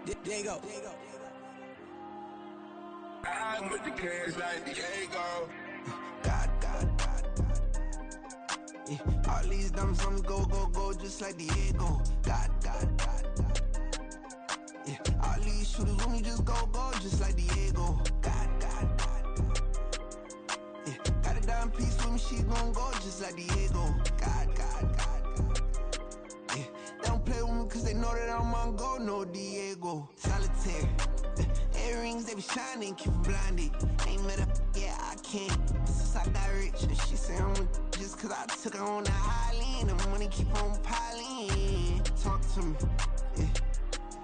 Diego. I'm with the cash like Diego. God. Yeah, all these diamonds on me go, just like Diego. God. Yeah, all these shooters on me just go, just like Diego. God. Yeah, got a diamond piece with me, she gon' go just like Diego. God. Yeah, they don't play with me cause they know that I'm on go, no Diego. Solitaire. Earrings, they be shining, keep them blinded. Ain't met up, yeah, I can't. Since I got rich, and she say I'm just cause I took her on the island. The money keep on piling. Talk to me, yeah.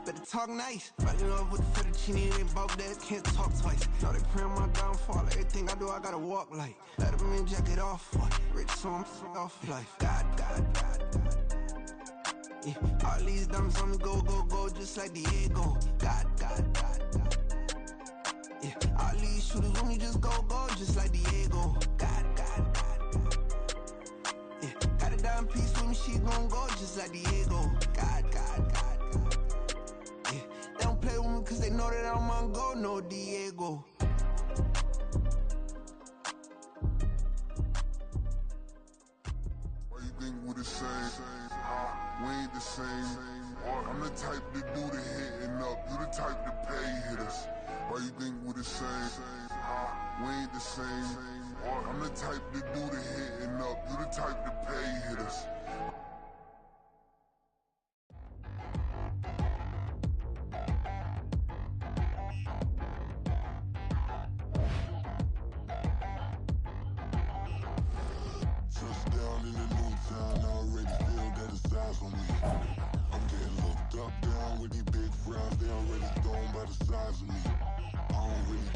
Better talk nice. Fucking up with the fettuccine, they both dead, can't talk twice. Know they pray on my downfall, everything I do, I gotta walk like. Let them in, jacket off, rich, so I'm off life. God. Yeah, all these diamonds on me go, just like Diego. God. Yeah, all these shooters on me just go, just like Diego. God. Yeah, got a diamond piece with me, she gon' go just like Diego. God. Yeah, they don't play with me cause they know that I'm on go, no Diego. Why you think we the same? We ain't the same. I'm the type to do the hitting up, you the type to pay hitters. Why you think we the same? We ain't the same. I'm the type to do the hitting up, you the type to pay hitters. Touchdown in the new town, I already feel that it's eyes on me. I'm getting looked up, down with these big frowns, they already thrown by the size of me. I don't really.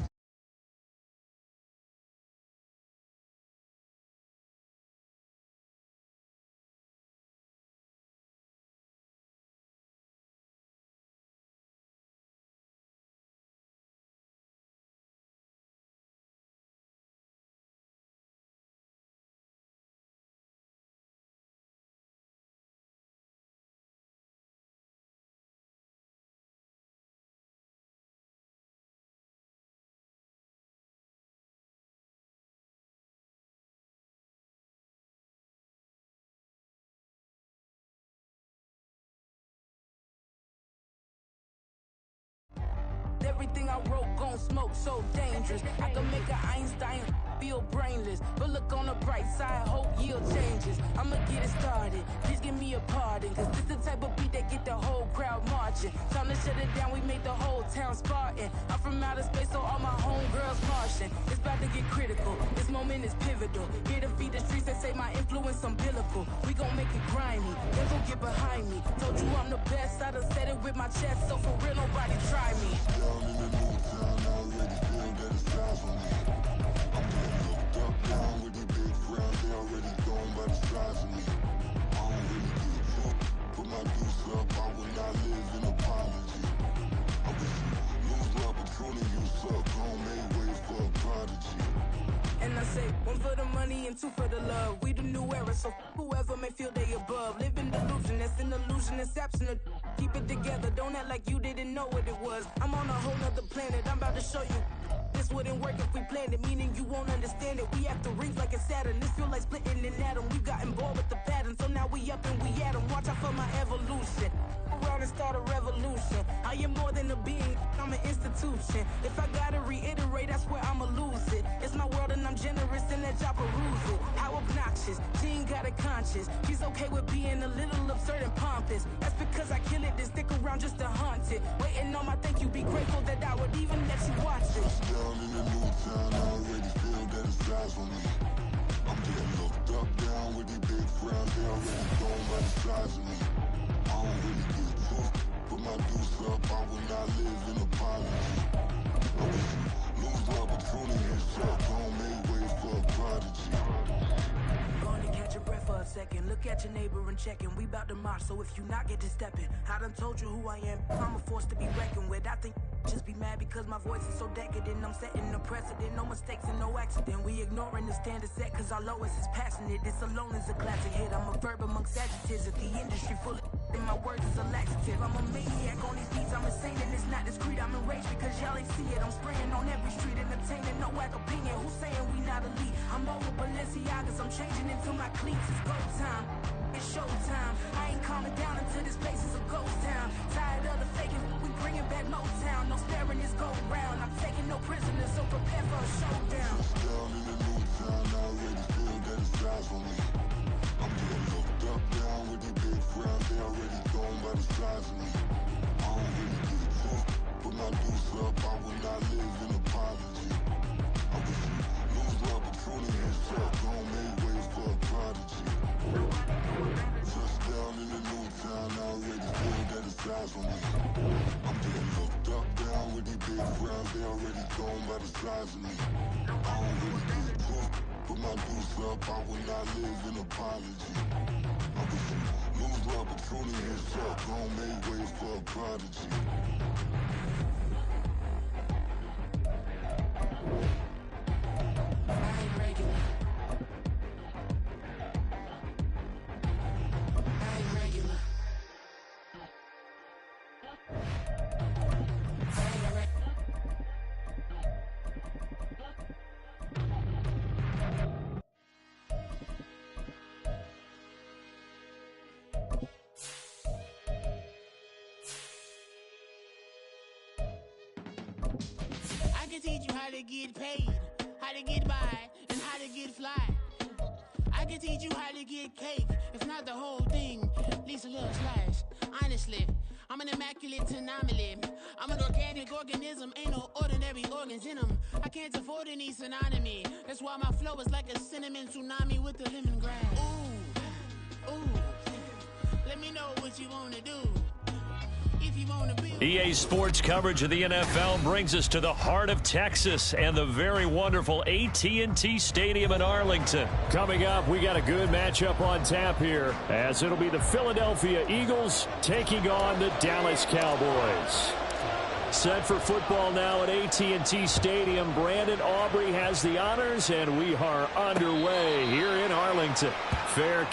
Everything I wrote gon' smoke, so dangerous. I can make an Einstein feel brainless, but look on the bright side, hope yield changes. I'ma get it started, please give me a pardon, cause this the type of beat that get the whole crowd marching. Time to shut it down, we made the whole town Spartan. I'm from outer space, so all my homegirls Martian. It's about to get critical, this moment is pivotal. Here to feed the streets, they say my influence umbilical. We gon' make it grimy, then go get behind me. Told you I'm the best, I done said it with my chest, so for real nobody try me. Down in the new town, I already feel that it's eyes on me. I'm getting looked up, down with these big frowns, they already thrown by the size of me. I don't really get fucked, put my deuce up, I will not live in apology. I wish you lose the opportunity, you suck, home made way for a prodigy. And I say, one for the money and two for the love. We the new era, so whoever may feel they above. Live in delusion, that's an illusion, it's absent. Keep it together, don't act like you didn't know what it was. I'm on a whole nother planet, I'm about to show you. This wouldn't work if we planned it, meaning you won't understand it. We have to rings like a Saturn, this feel like splitting an atom. We got involved with the pattern, so now we up and we at 'em. Watch out for my evolution. Around and start a revolution. I am more than a being, I'm an institution. If I gotta reiterate, that's where I'ma lose it. It's my world and I'm generous and that y'all peruse it. How obnoxious, she ain't got a conscience. She's okay with being a little absurd and pompous. That's because I kill it, then stick around just to haunt it. Waiting on my thank you, be grateful that I would even let you watch it. Down in the new town, I already feel that it's eyes on me. I'm getting looked up, down with these big frowns, they already thrown by the size of me. I don't really get fucked, put my deuce up, I will not live in apology. I wish you lose the opportunity, you suck, home made way for a prodigy. Gonna catch your breath for a second. Look at your neighbor and checking. We bout to march, so if you not get to stepping. I done told you who I am. I'm a force to be reckoned with. I think just be mad because my voice is so decadent. I'm setting the precedent. No mistakes and no accident. We ignoring the standard set cause our lowest is passionate. This alone is a classic hit. I'm a verb amongst adjectives. If the industry full of My words is a laxative. I'm a maniac on these beats. I'm insane and it's not discreet. I'm enraged because y'all ain't see it. I'm spraying on every street, entertaining no whack opinion. Who's saying we not elite? I'm over Balenciagas. I'm changing into my cleats. It's go time. It's showtime. I ain't calming down until this place is a ghost town. Tired of the faking. We bringing back Motown. No sparing this go round. I'm taking no prisoners, so prepare for a showdown. Down in the new town, I already feel that it's eyes on me. I'm getting looked up, down with these big frowns. They already gone by the size of me. I don't really get it tough. Put my deuce up, I will not live in apology. I wish you lose the opportunity and shut. Don't make way for a prodigy. Touchdown in the new town, I already feel that it's eyes on me. I'm getting looked up, down with these big frowns. They already gone by the size of me. I don't really get it tough. Put my deuce up, I will not live in apology. I wish you lose the opportunity and shut. Don't make way for a prodigy. I ain't regular. I ain't regular. I can teach you how to get paid, how to get by, and how to get fly. I can teach you how to get cake, if not the whole thing, at least a little slice. Honestly, I'm an immaculate anomaly. I'm an organic organism, ain't no ordinary organs in them. I can't afford any synonymy. That's why my flow is like a cinnamon tsunami with the lemongrass. Ooh, ooh, let me know what you wanna do. If you wanna be EA Sports coverage of the NFL brings us to the heart of Texas and the very wonderful AT&T Stadium in Arlington. Coming up, we got a good matchup on tap here, as it'll be the Philadelphia Eagles taking on the Dallas Cowboys. Set for football now at AT&T Stadium. Brandon Aubrey has the honors, and we are underway here in Arlington. Fair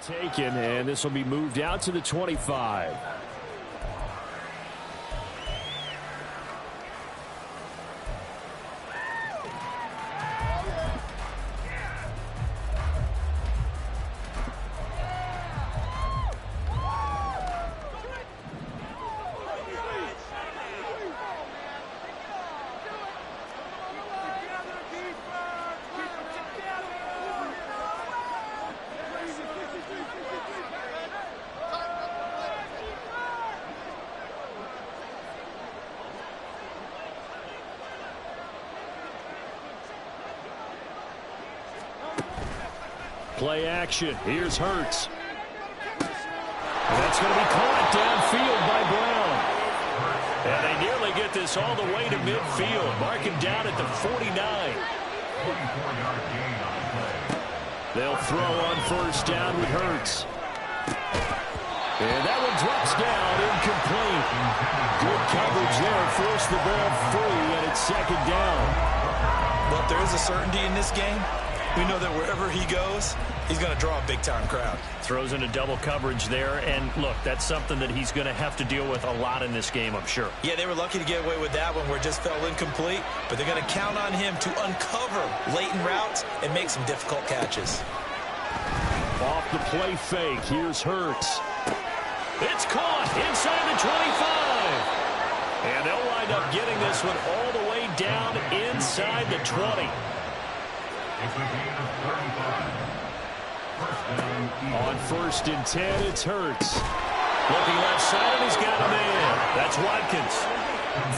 taken, and this will be moved out to the 25. Play action. Here's Hurts. And that's going to be caught downfield by Brown. And they nearly get this all the way to midfield. Mark him down at the 49. They'll throw on first down with Hurts. And that one drops down, incomplete. Good coverage there. Forced the ball free, and it's second down. Well, if there is a certainty in this game, we know that wherever he goes, he's going to draw a big-time crowd. Throws into double coverage there, and look, that's something that he's going to have to deal with a lot in this game, I'm sure. Yeah, they were lucky to get away with that one where it just fell incomplete, but they're going to count on him to uncover latent routes and make some difficult catches. Off the play fake, here's Hurts. It's caught inside the 25. And they'll wind up getting this one all the way down inside the 20. On 1st and 10, it's Hurts. Looking left side, and he's got a man. That's Watkins.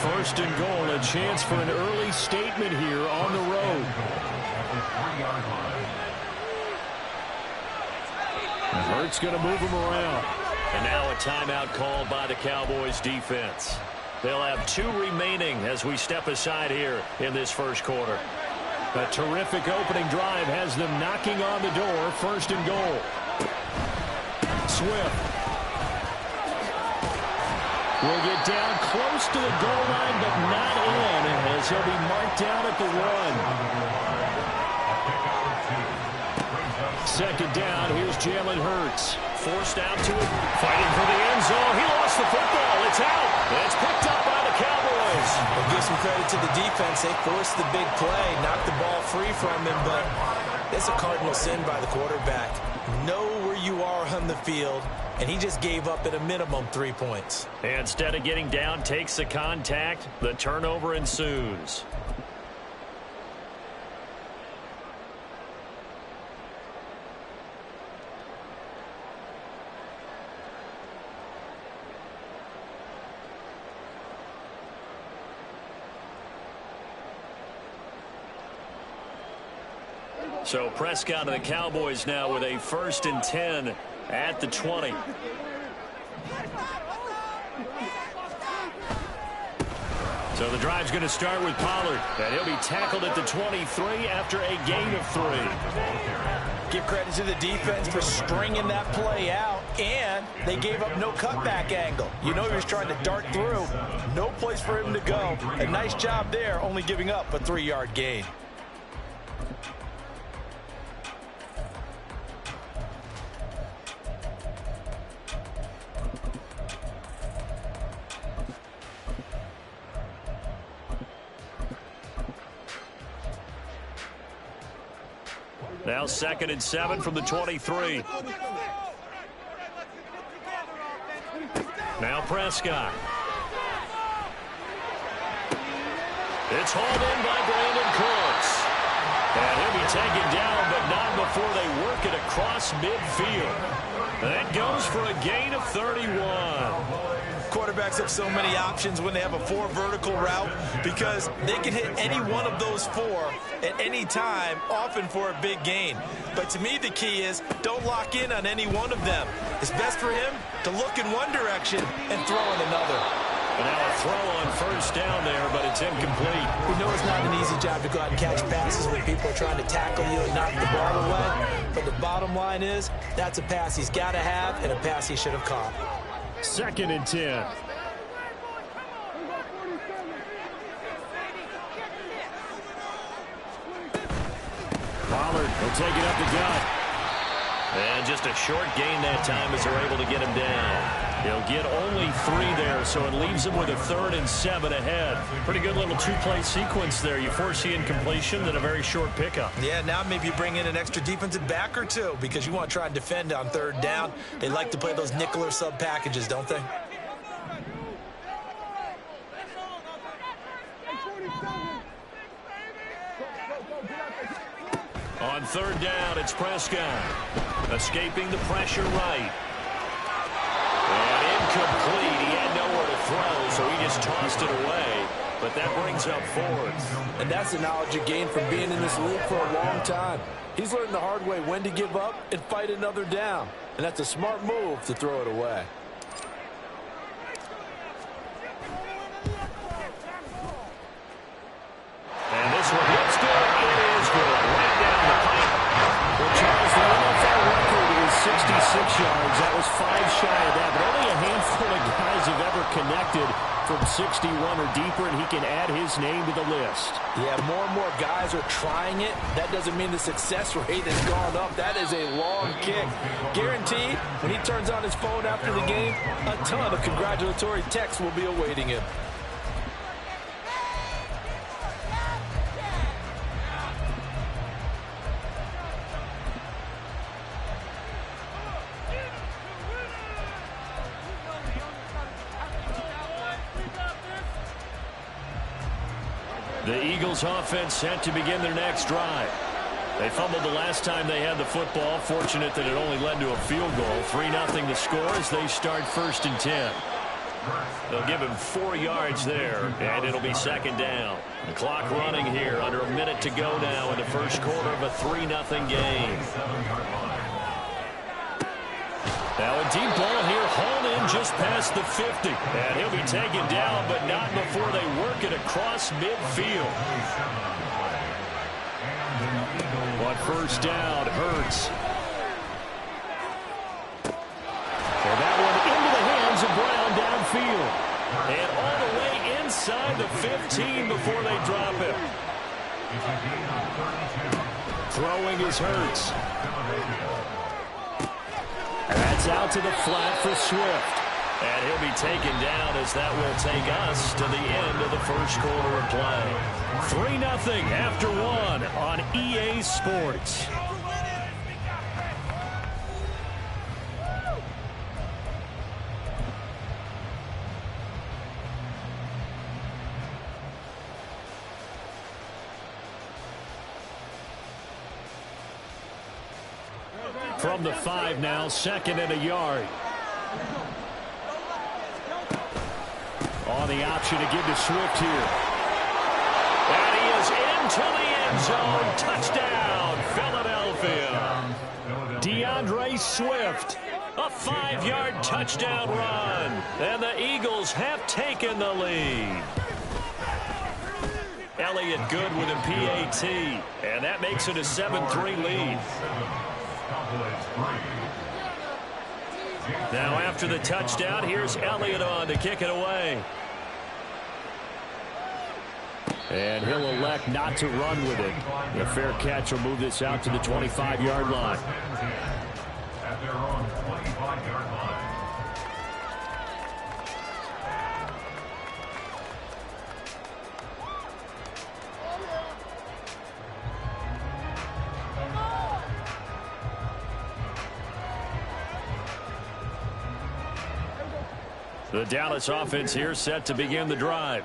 1st and goal, a chance for an early statement here on the road. And Hurts going to move him around. And now a timeout called by the Cowboys defense. They'll have 2 remaining as we step aside here in this first quarter. A terrific opening drive has them knocking on the door. 1st and goal. Swift will get down close to the goal line, but not in, as he'll be marked down at the 1. 2nd down, here's Jalen Hurts. Forced out to it, fighting for the end zone. He lost the football. It's out. It's picked up by the Cowboys. We'll give some credit to the defense. They forced the big play, knocked the ball free from him, but it's a cardinal sin by the quarterback. Know where you are on the field, and he just gave up at a minimum 3 points. And instead of getting down, takes the contact. The turnover ensues. So Prescott and the Cowboys now with a 1st and 10 at the 20. So the drive's going to start with Pollard, and he'll be tackled at the 23 after a gain of 3. Give credit to the defense for stringing that play out, and they gave up no cutback angle. You know he was trying to dart through. No place for him to go. A nice job there, only giving up a 3-yard gain. Now 2nd and 7 from the 23. Now Prescott. It's hauled in by Brandon Cooks. And he'll be taken down, but not before they work it across midfield. That goes for a gain of 31. Quarterbacks have so many options when they have a 4 vertical route because they can hit any one of those 4 at any time, often for a big gain. But to me, the key is don't lock in on any one of them. It's best for him to look in one direction and throw in another. And now a throw on 1st down there, but it's incomplete. We know it's not an easy job to go out and catch passes when people are trying to tackle you and knock the ball away. But the bottom line is that's a pass he's got to have and a pass he should have caught. 2nd and 10. Pollard will take it up the gut. And just a short gain that time as they're able to get him down. He'll get only 3 there, so it leaves him with a 3rd and 7 ahead. Pretty good little 2-play sequence there. You force the incompletion, then a very short pickup. Yeah, now maybe you bring in an extra defensive back or 2 because you want to try and defend on 3rd down. They like to play those nickel or sub packages, don't they? On 3rd down, it's Prescott. Escaping the pressure right. And incomplete. He had nowhere to throw, so he just tossed it away. But that brings up 4th. And that's the knowledge he gained from being in this league for a long time. He's learned the hard way when to give up and fight another down. And that's a smart move to throw it away. And this one looks good. It is good. Right down the pipe. Well, Charles, the NFL record is 66 yards. That was 5 shy of that, but only a handful of guys have ever connected from 61 or deeper, and he can add his name to the list. Yeah, more and more guys are trying it. That doesn't mean the success rate has gone up. That is a long kick. Guaranteed, when he turns on his phone after the game, a ton of congratulatory texts will be awaiting him. The Eagles offense set to begin their next drive. They fumbled the last time they had the football. Fortunate that it only led to a field goal. 3-0 the score as they start 1st and 10. They'll give him 4 yards there, and it'll be 2nd down. The clock running here, under a minute to go now in the first quarter of a 3-0 game. Now a deep ball here, hauled in just past the 50. And he'll be taken down, but not before they work it across midfield. But 1st down, Hurts. And that one into the hands of Brown downfield. And all the way inside the 15 before they drop him. Throwing is Hurts. And that's out to the flat for Swift. And he'll be taken down as that will take us to the end of the first quarter of play. 3-0 after 1 on EA Sports. From the 5 now, 2nd and a yard. On the option to give to Swift here. And he is into the end zone. Touchdown, Philadelphia. DeAndre Swift, a 5-yard touchdown run. And the Eagles have taken the lead. Elliott good with a PAT. And that makes it a 7-3 lead. Now after the touchdown, here's Elliott on to kick it away. And he'll elect not to run with it. A fair catch will move this out to the 25-yard line. At their own 25-yard line. The Dallas offense here set to begin the drive.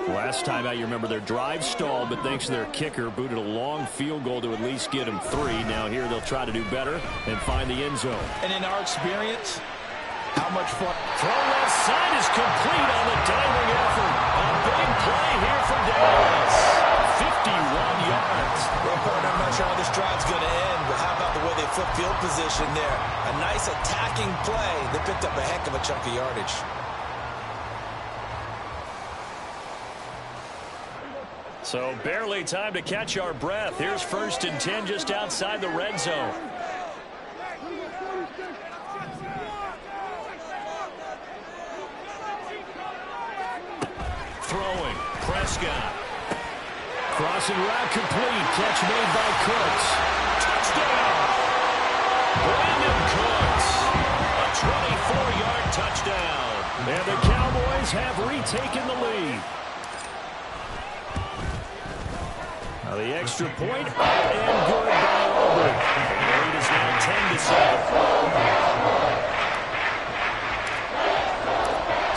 Last time out, you remember their drive stalled, but thanks to their kicker, booted a long field goal to at least get them 3. Now here they'll try to do better and find the end zone. And in our experience, how much fun. Throw left side is complete on the diving effort. A big play here for Dallas. 51 yards. Well, partner, I'm not sure how this drive's going to end, but how about the way they flip field position there? A nice attacking play. They picked up a heck of a chunk of yardage. So barely time to catch our breath. Here's 1st and 10 just outside the red zone. Throwing, Prescott. Crossing route complete. Catch made by Cooks. Touchdown! Brandon Cooks. A 24-yard touchdown. And the Cowboys have retaken the lead. Now the extra point up and good by Aubrey. And the lead is now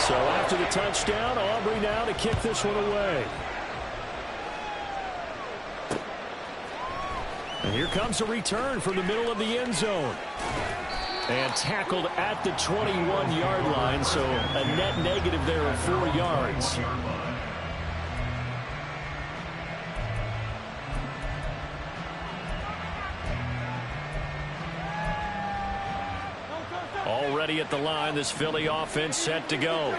10-7. So after the touchdown, Aubrey now to kick this one away. And here comes a return from the middle of the end zone. And tackled at the 21-yard line, so a net negative there of 4 yards. Already at the line, this Philly offense set to go.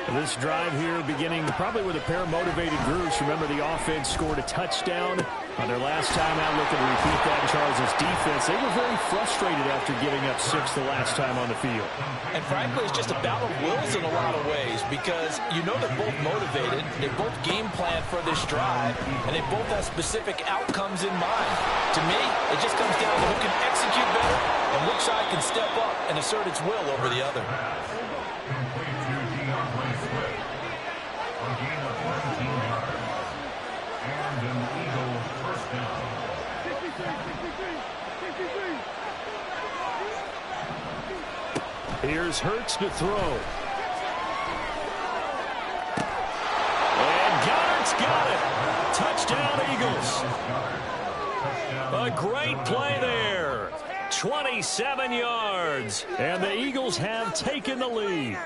This drive here beginning probably with a pair of motivated groups. Remember, the offense scored a touchdown on their last time out. Looking to repeat that in Charles' defense. They were very frustrated after giving up 6 the last time on the field. And frankly, it's just a battle of wills in a lot of ways, because you know they're both motivated. They both game plan for this drive, and they both have specific outcomes in mind. To me, it just comes down to who can execute better and which side can step up and assert its will over the other. Here's Hurts to throw. And Goddard's got it. Touchdown, Eagles. A great play there. 27 yards. And the Eagles have taken the lead.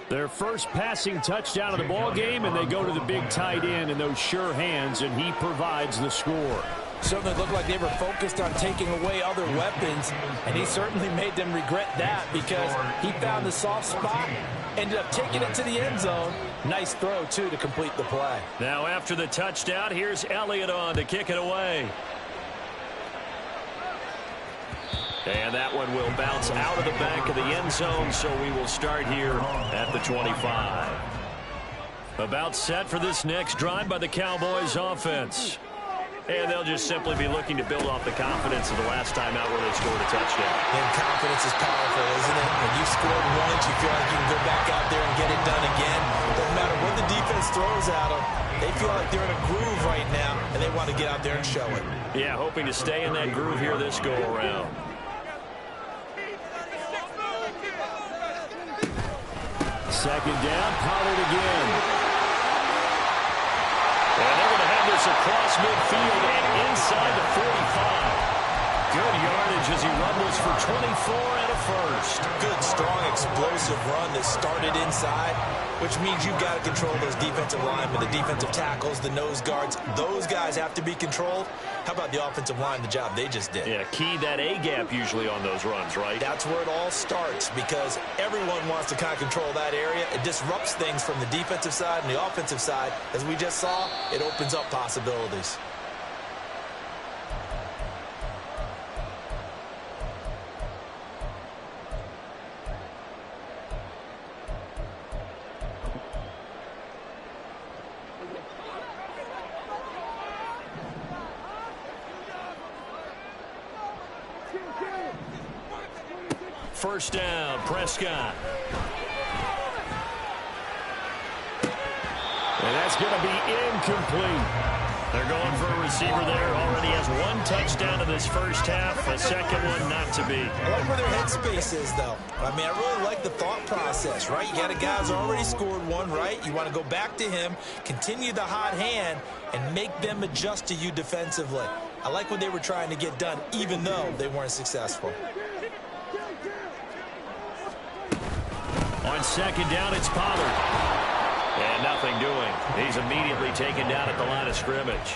Their first passing touchdown of the ball game, and they go to the big tight end in those sure hands, and he provides the score. Certainly looked like they were focused on taking away other weapons, and he certainly made them regret that because he found the soft spot, ended up taking it to the end zone. Nice throw, too, to complete the play. Now after the touchdown, here's Elliott on to kick it away. And that one will bounce out of the back of the end zone, so we will start here at the 25. About set for this next drive by the Cowboys offense. And they'll just simply be looking to build off the confidence of the last time out where they scored a touchdown. And confidence is powerful, isn't it? When you scored once, you feel like you can go back out there and get it done again. Doesn't matter what the defense throws at them. They feel like they're in a groove right now, and they want to get out there and show it. Yeah, hoping to stay in that groove here this go-around. Second down, Pollard again. And they're going to have this across midfield and inside the 45. Good yardage as he rumbles for 24 and a first. Good, strong, explosive run that started inside, which means you've got to control those defensive linemen, the defensive tackles, the nose guards. Those guys have to be controlled. How about the offensive line, the job they just did? Yeah, key that A-gap usually on those runs, right? That's where it all starts because everyone wants to kind of control that area. It disrupts things from the defensive side and the offensive side. As we just saw, it opens up possibilities. First down, Prescott. And that's going to be incomplete. They're going for a receiver there. Already has one touchdown in this first half. A second one not to be. I like where their headspace is, though. I mean, I really like the thought process, right? You got a guy who's already scored one, right? You want to go back to him, continue the hot hand, and make them adjust to you defensively. I like what they were trying to get done, even though they weren't successful. On second down, it's Pollard. And nothing doing. He's immediately taken down at the line of scrimmage.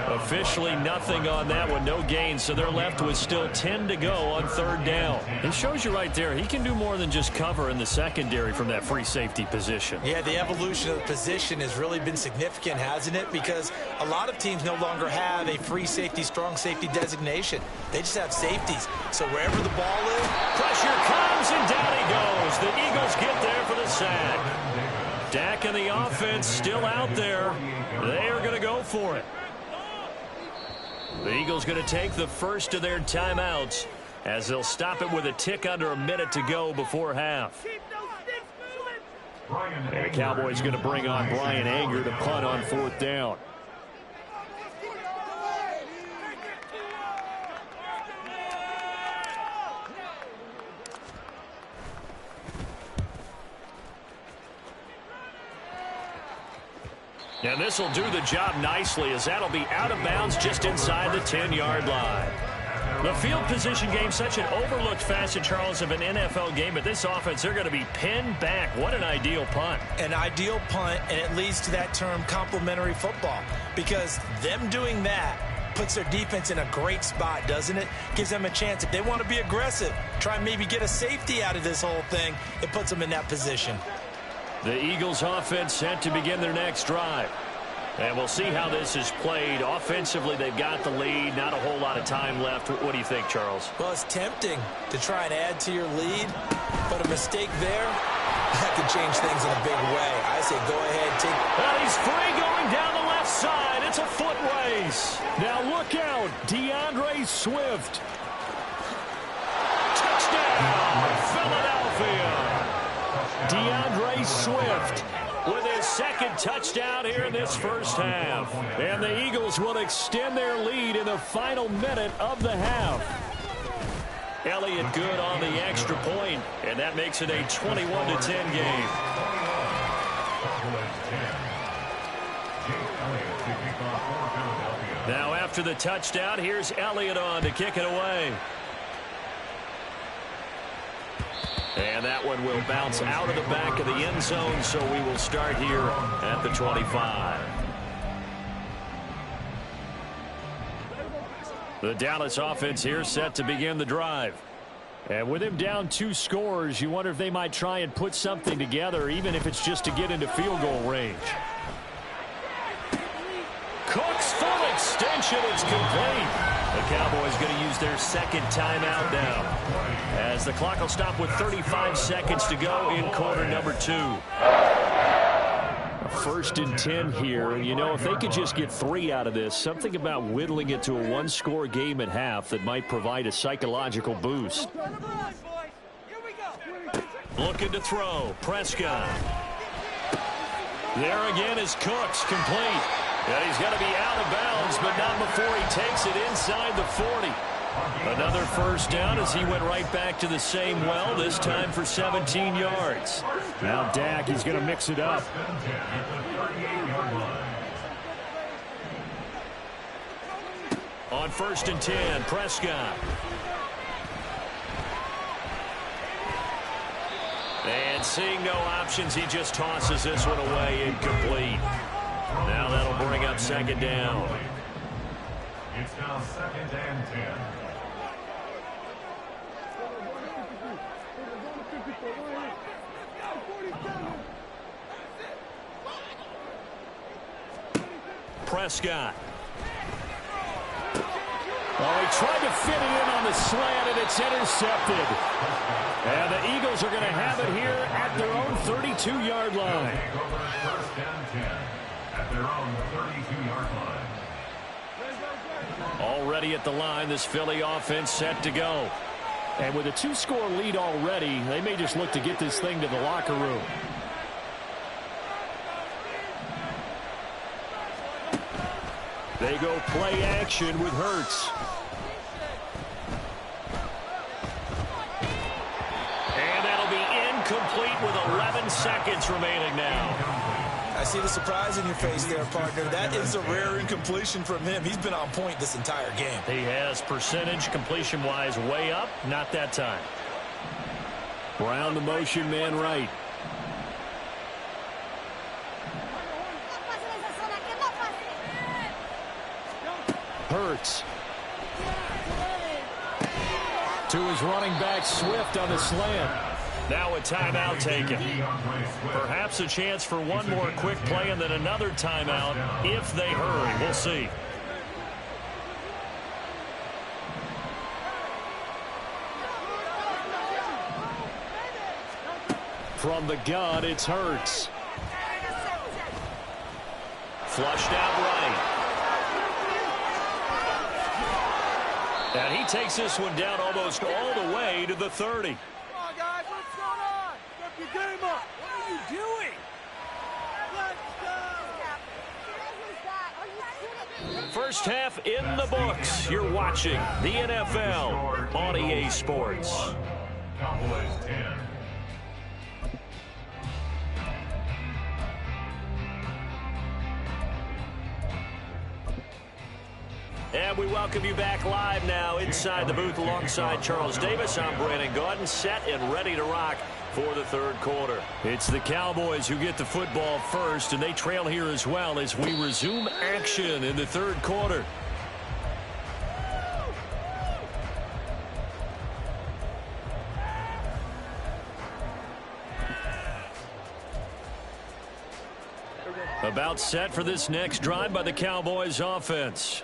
Officially nothing on that one. No gain, so they're left with still 10 to go on third down. It shows you right there, he can do more than just cover in the secondary from that free safety position. Yeah, the evolution of the position has really been significant, hasn't it? Because a lot of teams no longer have a free safety, strong safety designation. They just have safeties. So wherever the ball is, pressure comes and down he goes. The Eagles get there for the sack. Dak and the offense still out there. They are going to go for it. The Eagles going to take the first of their timeouts as they'll stop it with a tick under a minute to go before half. And the Cowboys going to bring on Brian Anger to punt on fourth down. And this will do the job nicely as that'll be out of bounds just inside the 10-yard line. The field position game, such an overlooked facet, Charles, of an NFL game, but this offense, they're going to be pinned back. What an ideal punt. An ideal punt, and it leads to that term complementary football, because them doing that puts their defense in a great spot, doesn't it? Gives them a chance. If they want to be aggressive, try and maybe get a safety out of this whole thing, it puts them in that position. The Eagles offense set to begin their next drive. And we'll see how this is played. Offensively, they've got the lead. Not a whole lot of time left. What do you think, Charles? Well, it's tempting to try and add to your lead, but a mistake there, that could change things in a big way. I say go ahead, take... Well, he's free going down the left side. It's a foot race. Now look out, DeAndre Swift. Touchdown, Philadelphia. DeAndre Swift with his second touchdown here in this first half. And the Eagles will extend their lead in the final minute of the half. Elliott good on the extra point, and that makes it a 21-10 game. Now after the touchdown, here's Elliott on to kick it away. And that one will bounce out of the back of the end zone, so we will start here at the 25. The Dallas offense here set to begin the drive. And with him down 2 scores, you wonder if they might try and put something together, even if it's just to get into field goal range. Cook's full extension. It's complete. The Cowboys going to use their second timeout now, as the clock will stop with 35 seconds to go in quarter number 2. First and 10 here. You know, if they could just get 3 out of this, something about whittling it to a 1-score game at half that might provide a psychological boost. Looking to throw. Prescott. There again is Cooks, complete. And he's going to be out of bounds, but not before he takes it inside the 40. Another first down as he went right back to the same well, this time for 17 yards. Now Dak, he's going to mix it up. On first and 10, Prescott. And seeing no options, he just tosses this one away, incomplete. Now that'll bring up second down. It's now second and 10. Prescott. Oh, he tried to fit it in on the slant, and it's intercepted. And the Eagles are going to have it here at their own 32-yard line. First and 10 at their own 32-yard line. Already at the line, this Philly offense set to go. And with a 2-score lead already, they may just look to get this thing to the locker room. They go play action with Hurts. And that'll be incomplete with 11 seconds remaining now. I see the surprise in your face there, partner. That is a rare incompletion from him. He's been on point this entire game. He has percentage completion-wise way up. Not that time. Brown the motion man right. Hurts. To his running back, Swift on the slant. Now a timeout taken. Perhaps a chance for one more quick play and then another timeout if they hurry. We'll see. From the gun, it's Hurts. Flushed out right. And he takes this one down almost all the way to the 30. Come on, guys. What's going on? Step your game up. What are you doing? Let's go. First half in the books. You're watching the NFL on EA Sports. Cowboys 10. And we welcome you back live now inside the booth alongside Charles Davis. I'm Brandon Gaudin, set and ready to rock for the third quarter. It's the Cowboys who get the football first, and they trail here as well as we resume action in the third quarter. About set for this next drive by the Cowboys offense.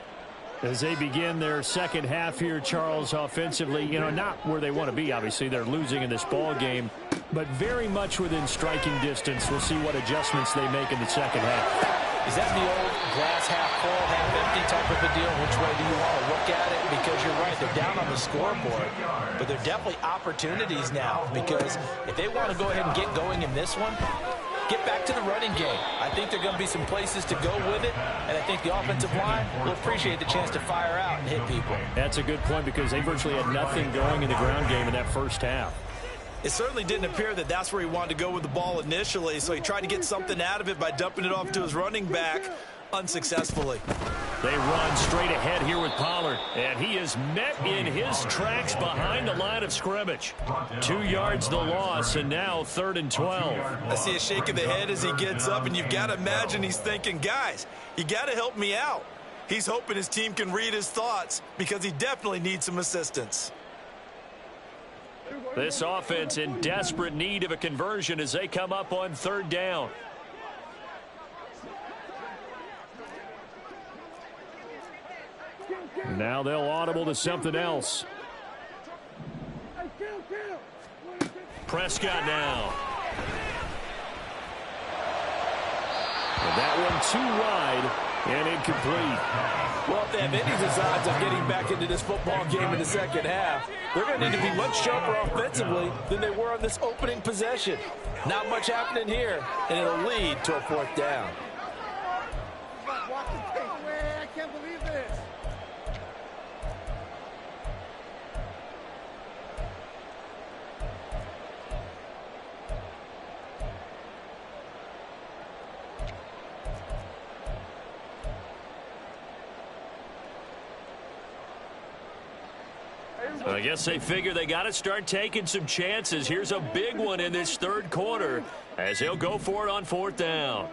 As they begin their second half here, Charles, offensively, you know, not where they want to be, obviously. They're losing in this ball game, but very much within striking distance. We'll see what adjustments they make in the second half. Is that the old glass half full, half empty type of a deal? Which way do you want to look at it? Because you're right, they're down on the scoreboard, but they're definitely opportunities now, because if they want to go ahead and get going in this one, get back to the running game. I think there are going to be some places to go with it, and I think the offensive line will appreciate the chance to fire out and hit people. That's a good point, because they virtually had nothing going in the ground game in that first half. It certainly didn't appear that that's where he wanted to go with the ball initially, so he tried to get something out of it by dumping it off to his running back unsuccessfully. They run straight ahead here with Pollard, and he is met in his tracks behind the line of scrimmage. 2 yards the loss, and now 3rd and 12. I see a shake of the head as he gets up, and you've got to imagine he's thinking, guys, you got to help me out. He's hoping his team can read his thoughts because he definitely needs some assistance. This offense in desperate need of a conversion as they come up on 3rd down. Now they'll audible to something else. Prescott now. And that one too wide and incomplete. Well, if they have any designs of getting back into this football game in the second half, they're going to need to be much sharper offensively than they were on this opening possession. Not much happening here, and it'll lead to a 4th down. I can't believe this. I guess they figure they got to start taking some chances. Here's a big one in this 3rd quarter as he'll go for it on 4th down.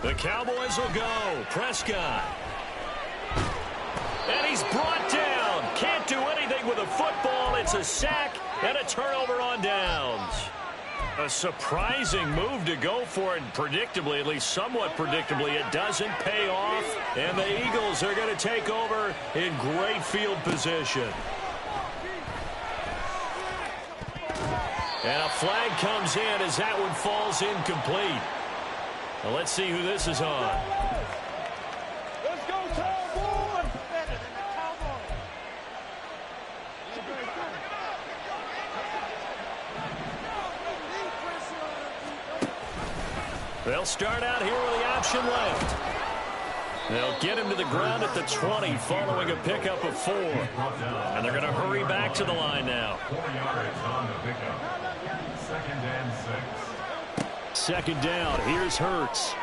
The Cowboys will go. Prescott. And he's brought down. Can't do anything with a football. It's a sack and a turnover on downs. A surprising move to go for it. Predictably, at least somewhat predictably, it doesn't pay off. And the Eagles are going to take over in great field position. And a flag comes in as that one falls incomplete. Well, let's see who this is on. Let's go, Cowboys! They'll start out here with the option left. They'll get him to the ground at the 20 following a pickup of 4. And they're going to hurry back to the line now. 4 yards on the pickup. 2nd and 6. 2nd down. Here's Hurts.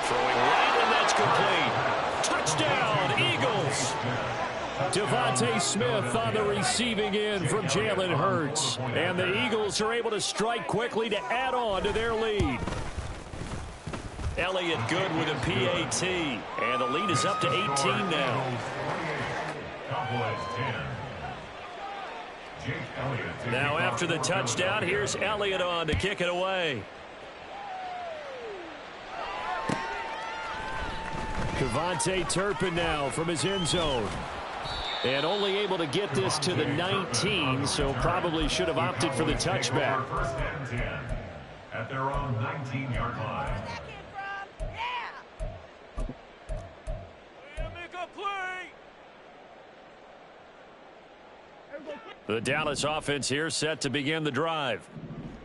Throwing right, and that's complete. Touchdown, Eagles. Devontae Smith on the receiving end from Jalen Hurts. And the Eagles are able to strike quickly to add on to their lead. Elliott good with a PAT. And the lead is up to 18 now. Cowboys 10. Now after the touchdown, here's Elliott on to kick it away. Devontae Turpin now from his end zone. And only able to get this to the 19, so probably should have opted for the touchback. 1st and 10 at their own 19-yard line. The Dallas offense here set to begin the drive.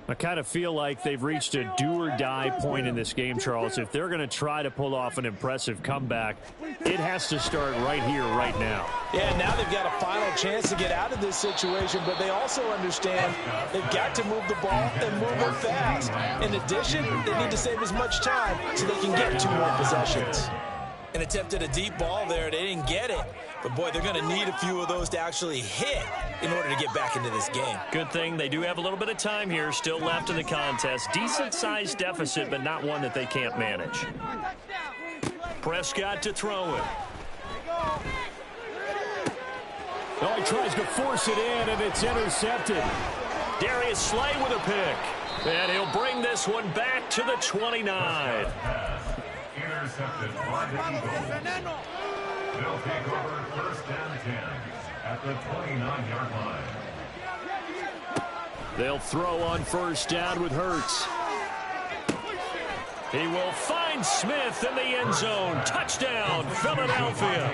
I kind of feel like they've reached a do-or-die point in this game, Charles. If they're going to try to pull off an impressive comeback, it has to start right here, right now. Yeah, now they've got a final chance to get out of this situation, but they also understand they've got to move the ball and move it fast. In addition, they need to save as much time so they can get 2 more possessions. An attempt at a deep ball there. They didn't get it. But, boy, they're going to need a few of those to actually hit in order to get back into this game. Good thing they do have a little bit of time here still left in the contest. Decent-sized deficit, but not one that they can't manage. Prescott to throw it. Oh, he tries to force it in, and it's intercepted. Darius Slay with a pick. And he'll bring this one back to the 29. Intercepted by the Eagles. They'll take over 1st and 10 at the 29-yard line. They'll throw on 1st down with Hurts. He will find Smith in the end zone. Touchdown, Philadelphia.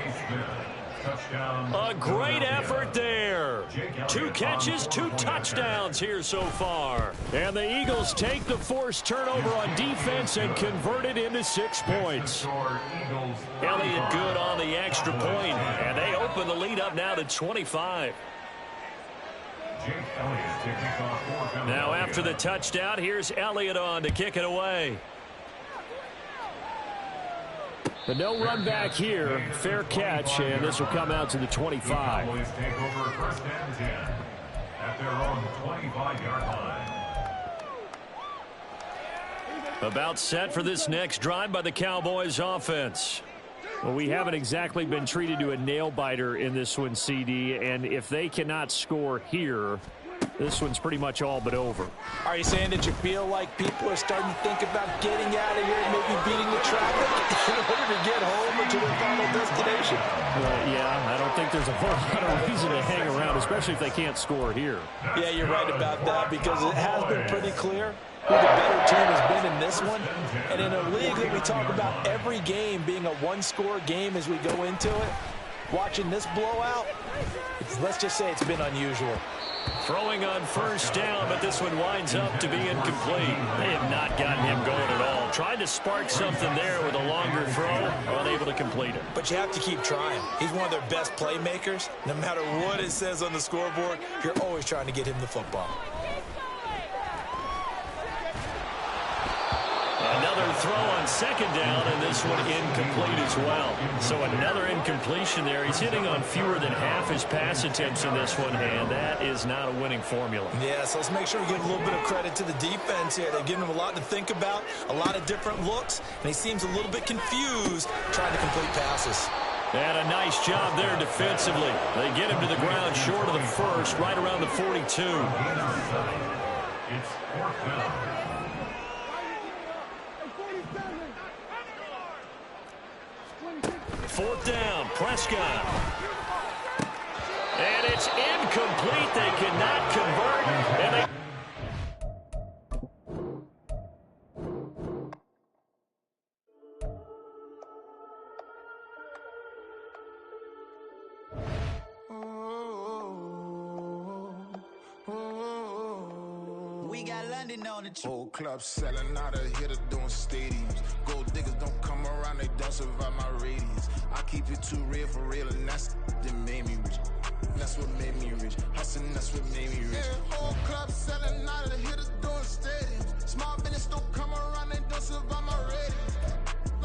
A great effort there. 2 catches, 2 touchdowns here so far. And the Eagles take the forced turnover on defense and convert it into 6 points. Elliott good on the extra point, and they open the lead up now to 25. Now after the touchdown, here's Elliott on to kick it away. But no run back here. Fair catch, and this will come out to the 25. Cowboys take over first and 10 at their own 25-yard line. About set for this next drive by the Cowboys offense. Well, we haven't exactly been treated to a nail-biter in this one, CD, and if they cannot score here, this one's pretty much all but over. Are you saying that you feel like people are starting to think about getting out of here and maybe beating the traffic in order to get home or to their final destination? Yeah, I don't think there's a whole lot of reason to hang around, especially if they can't score here. Yeah, you're right about that, because it has been pretty clear who the better team has been in this one. And in a league that we talk about every game being a one-score game as we go into it, watching this blowout, let's just say it's been unusual. Throwing on first down, but this one winds up to be incomplete. They have not gotten him going at all. Tried to spark something there with a longer throw, unable to complete it. But you have to keep trying. He's one of their best playmakers. No matter what it says on the scoreboard, you're always trying to get him the football. Another throw on second down, and this one incomplete as well. So another incompletion there. He's hitting on fewer than half his pass attempts in this one, and that is not a winning formula. Yeah, so let's make sure we give a little bit of credit to the defense here. They've given him a lot to think about, a lot of different looks, and he seems a little bit confused trying to complete passes. And a nice job there defensively. They get him to the ground short of the first, right around the 42. It's fourth down. Fourth down, Prescott. And it's incomplete. They cannot convert. And they... We got London on the Whole club selling out of here to doing stadiums. Gold diggers don't come around, they don't survive my radius. I keep it too real for real, and that's that made me rich. That's what made me rich. Hustling, that's what made me rich. Yeah, whole club selling out of here to doing stadiums. Small business don't come around, they don't survive my radius.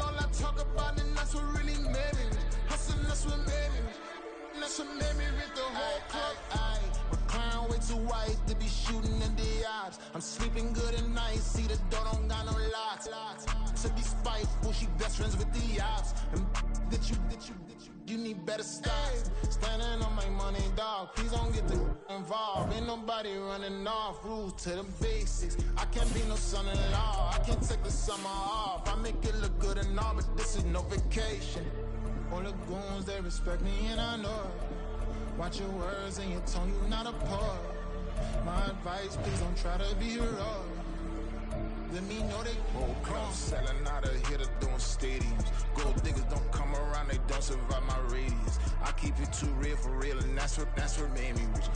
All I talk about, and that's what really made me rich. Hustling, that's what made me rich. That's what made me rich. The whole club. My clown way too white to be shooting in the odds. I'm sleeping good at night, see the door don't got no locks. To be spiteful, she best friends with the ops. And that you need better stocks. Standing on my money, dog. Please don't get involved. Ain't nobody running off. Rules to the basics. I can't be no son-in-law. I can't take the summer off. I make it look good and all, but this is no vacation. All the goons, they respect me and I know it. Watch your words and your tone, you not a poet. My advice, please don't try to be heroic. Let me know they whole club selling out of here to doing stadiums. Gold diggers don't come around, they don't survive my radius. I keep it too real for real, and that's what made me rich.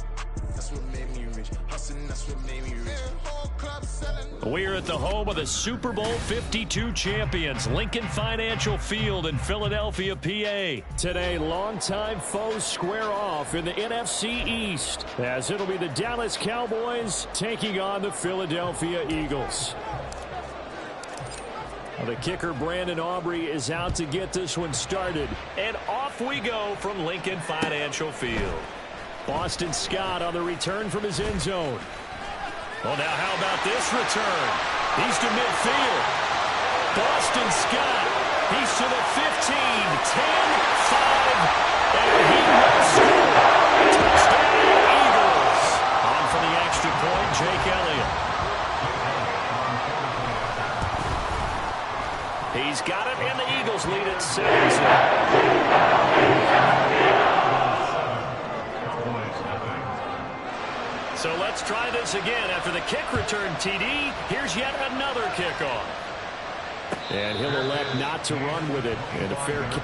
That's what made me rich. Hustling, that's what made me rich. Yeah, whole club selling. We're at the home of the Super Bowl 52 champions, Lincoln Financial Field in Philadelphia, PA. Today, longtime foes square off in the NFC East, as it'll be the Dallas Cowboys taking on the Philadelphia Eagles. The kicker, Brandon Aubrey, is out to get this one started. And off we go from Lincoln Financial Field. Boston Scott on the return from his end zone. Well, now how about this return? He's to midfield. Boston Scott. He's to the 15, 10, 5, and he will score. Touchdown, Eagles. On for the extra point, Jake Elliott. He's got it, and the Eagles lead at 7-0. So let's try this again. After the kick return, TD, here's yet another kickoff. And he'll elect not to run with it. And a fair kick.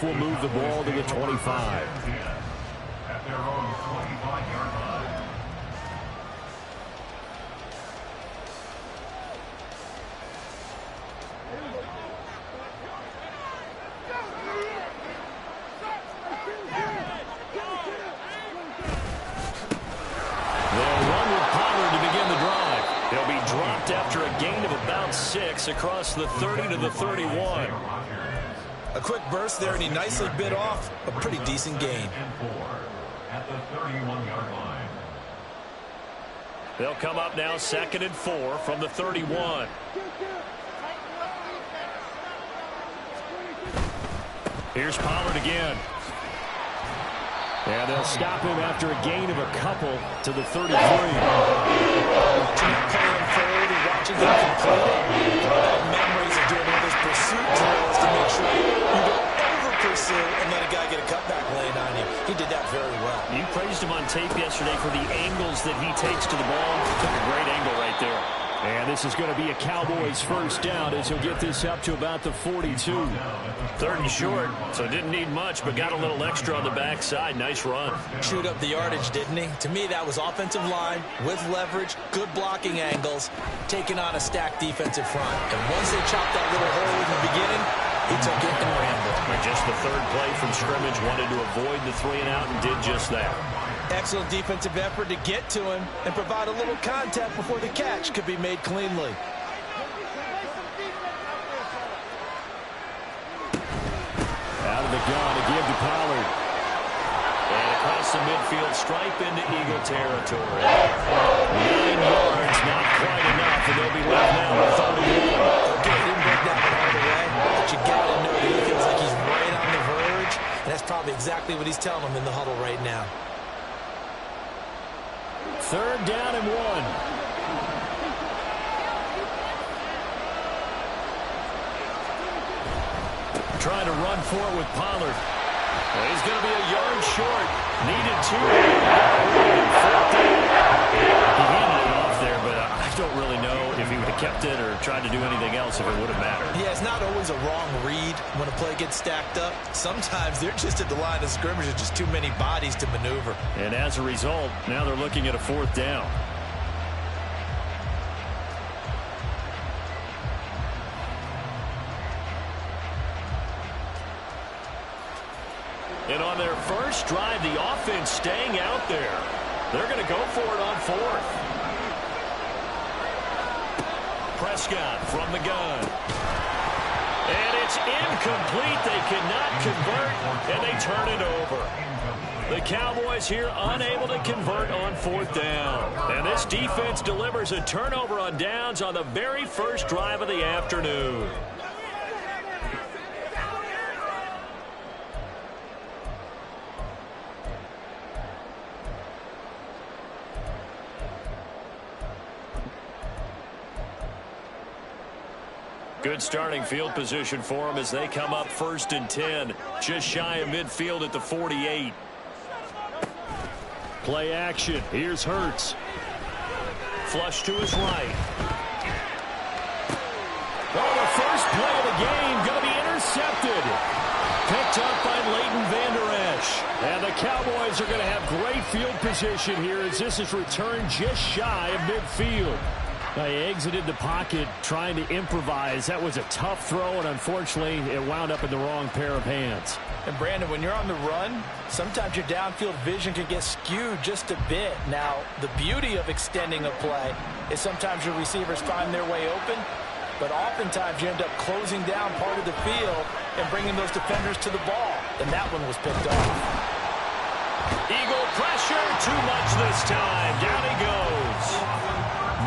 half will move the ball to the 25. At their own 25-yard line. After a gain of about 6 across the 30 to the 31. A quick burst there, and he nicely bit off a pretty decent gain. At the 31-yard line. They'll come up now 2nd and 4 from the 31. Here's Pollard again. And they'll stop him after a gain of a couple to the 33. Watching him complete it. Memories of doing all those pursuit drills to make sure you don't over-pursue and let a guy get a cutback lane on you. He did that very well. You praised him on tape yesterday for the angles that he takes to the ball. Took a great angle right there. And this is going to be a Cowboys first down as he'll get this up to about the 42. 3rd and short, so didn't need much, but got a little extra on the backside. Nice run. Chewed up the yardage, didn't he? To me, that was offensive line with leverage, good blocking angles, taking on a stacked defensive front. And once they chopped that little hole in the beginning, he took it and ran with it. Just the 3rd play from scrimmage, wanted to avoid the 3 and out and did just that. Excellent defensive effort to get to him and provide a little contact before the catch could be made cleanly. Out of the gun to give to Pollard. And across the midfield stripe into Eagle territory. 9 yards, not quite enough, and they'll be left now with 31. Okay, he didn't break that one all the way, but you got to know that he feels like he's right on the verge, and that's probably exactly what he's telling them in the huddle right now. 3rd down and 1. Trying to run for it with Pollard. Well, he's going to be a yard short. Needed 2. He handed it off there, but I don't really know if he would have kept it or tried to do anything else if it would have mattered. Yeah, it's not always a wrong read when a play gets stacked up. Sometimes they're just at the line of scrimmage with just too many bodies to maneuver. And as a result, now they're looking at a 4th down. And on their first drive, the offense staying out there. They're going to go for it on 4th. Prescott from the gun. And it's incomplete. They cannot convert, and they turn it over. The Cowboys here unable to convert on 4th down. And this defense delivers a turnover on downs on the very first drive of the afternoon. Good starting field position for them as they come up 1st and 10. Just shy of midfield at the 48. Play action. Here's Hurts. Flush to his right. Oh, the first play of the game going to be intercepted. Picked up by Leighton Vander Esch. And the Cowboys are going to have great field position here as this is returned just shy of midfield. They exited the pocket trying to improvise. That was a tough throw, and unfortunately, it wound up in the wrong pair of hands. And, Brandon, when you're on the run, sometimes your downfield vision can get skewed just a bit. Now, the beauty of extending a play is sometimes your receivers find their way open, but oftentimes you end up closing down part of the field and bringing those defenders to the ball, and that one was picked off. Eagle pressure, too much this time. Down he goes.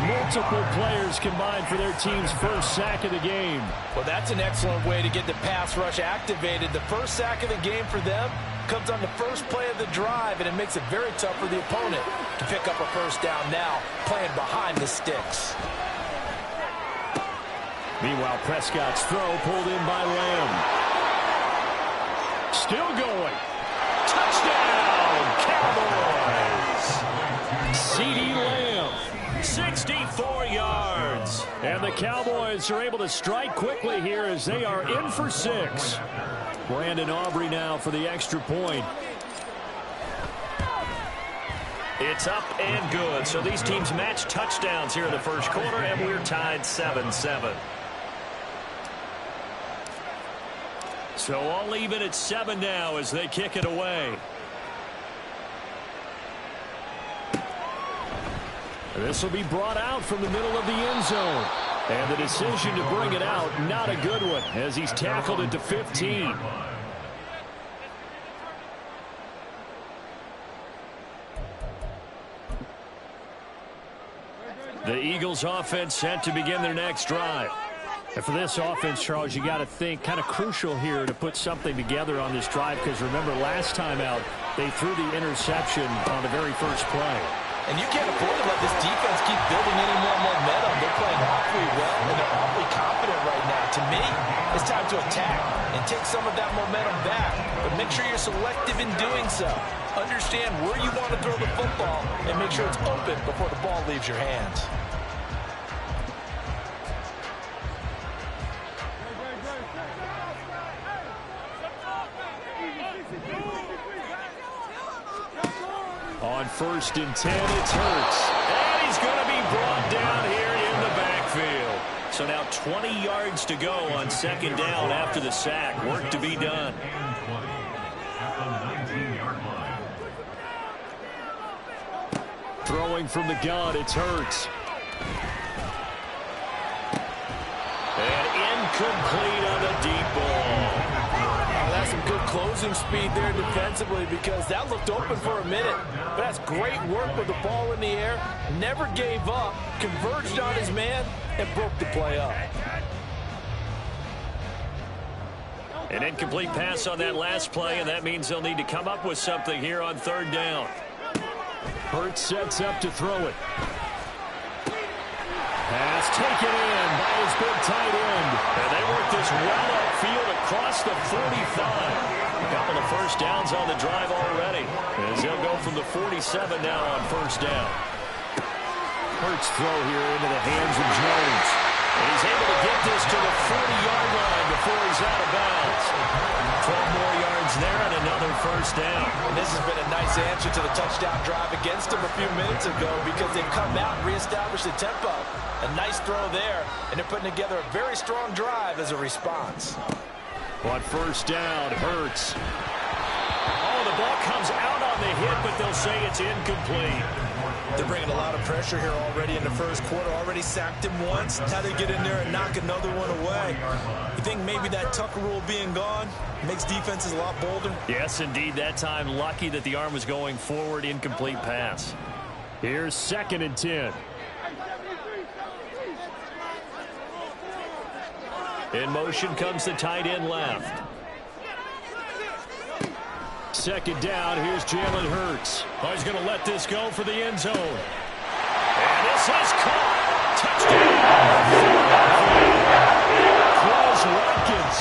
Multiple players combined for their team's first sack of the game. Well, that's an excellent way to get the pass rush activated. The first sack of the game for them comes on the first play of the drive, and it makes it very tough for the opponent to pick up a first down now, playing behind the sticks. Meanwhile, Prescott's throw pulled in by Lamb. Still going. Touchdown, Cowboys! CeeDee Lamb. 64 yards. And the Cowboys are able to strike quickly here as they are in for 6. Brandon Aubrey now for the extra point. It's up and good. So these teams match touchdowns here in the first quarter, and we're tied 7-7. So all even at 7 now as they kick it away. This will be brought out from the middle of the end zone. And the decision to bring it out, not a good one, as he's tackled it to 15. The Eagles offense set to begin their next drive. And for this offense, Charles, you got to think kind of crucial here to put something together on this drive, because remember last time out they threw the interception on the very first play. And you can't afford to let this defense keep building any more momentum. They're playing awfully well, and they're awfully confident right now. To me, it's time to attack and take some of that momentum back. But make sure you're selective in doing so. Understand where you want to throw the football and make sure it's open before the ball leaves your hands. On 1st and 10, it's Hurts. And he's going to be brought down here in the backfield. So now 20 yards to go on 2nd down after the sack. Work to be done. Throwing from the gun, it's Hurts. And incomplete on the deep ball. That's some good closing speed there defensively, because that looked open for a minute. But that's great work with the ball in the air. Never gave up, converged on his man, and broke the play up. An incomplete pass on that last play, and that means they'll need to come up with something here on 3rd down. Hurts sets up to throw it. Pass taken in by his big tight end. And they work this well upfield across the 45. A couple of first downs on the drive already, as they'll go from the 47 now on 1st down. Hurts throw here into the hands of Jones. And he's able to get this to the 40-yard line before he's out of bounds. 12 more yards there and another 1st down. And this has been a nice answer to the touchdown drive against them a few minutes ago, because they've come out and reestablished the tempo. A nice throw there, and they're putting together a very strong drive as a response. On 1st down, Hurts. Oh, the ball comes out on the hit, but they'll say it's incomplete. They're bringing a lot of pressure here already in the first quarter. Already sacked him once. Now they get in there and knock another one away. You think maybe that Tucker rule being gone makes defenses a lot bolder? Yes, indeed. That time, lucky that the arm was going forward. Incomplete pass. Here's 2nd and 10. In motion comes the tight end left. 2nd down, here's Jalen Hurts. Oh, he's going to let this go for the end zone. And this is caught. Touchdown. Close Watkins.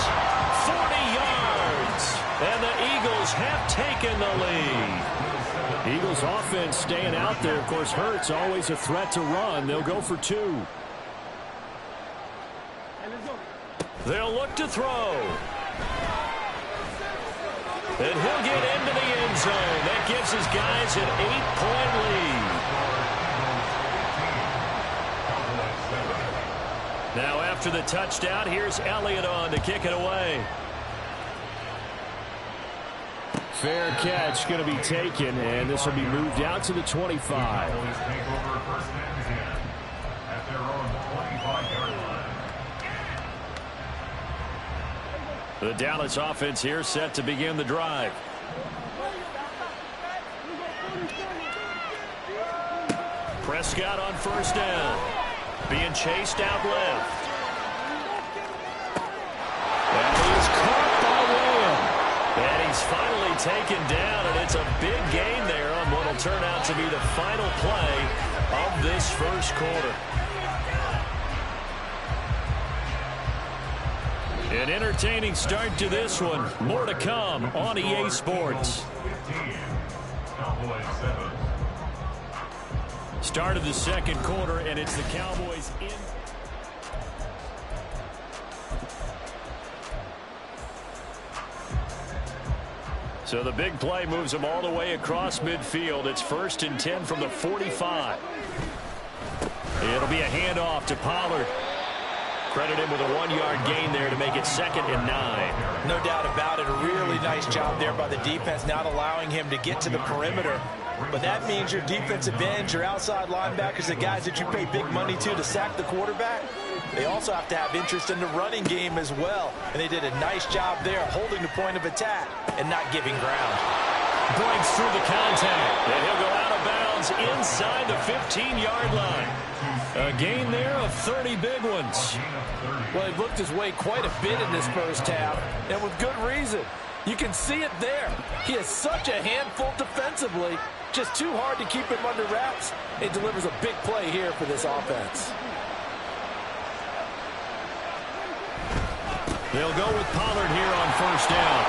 40 yards. And the Eagles have taken the lead. Eagles offense staying out there. Of course, Hurts always a threat to run. They'll go for 2. They'll look to throw. And he'll get into the end zone. That gives his guys an 8-point lead. Now after the touchdown, here's Elliott on to kick it away. Fair catch going to be taken, and this will be moved out to the 25. The Dallas offense here set to begin the drive. Prescott on 1st down. Being chased out left. And he's caught by Wame. And he's finally taken down, and it's a big gain there on what will turn out to be the final play of this first quarter. An entertaining start to this one. More to come on EA Sports. Start of the second quarter, and it's the Cowboys in. So the big play moves them all the way across midfield. It's 1st and 10 from the 45. It'll be a handoff to Pollard. Credit him with a 1-yard gain there to make it 2nd and 9. No doubt about it. A really nice job there by the defense, not allowing him to get to the perimeter. But that means your defensive ends, your outside linebackers, the guys that you pay big money to sack the quarterback, they also have to have interest in the running game as well. And they did a nice job there holding the point of attack and not giving ground. Breaks through the contact, and he'll go out of bounds inside the 15-yard line. A gain there of 30 big ones. Well, he looked his way quite a bit in this first half, and with good reason. You can see it there. He is such a handful defensively, just too hard to keep him under wraps. It delivers a big play here for this offense. They'll go with Pollard here on 1st down.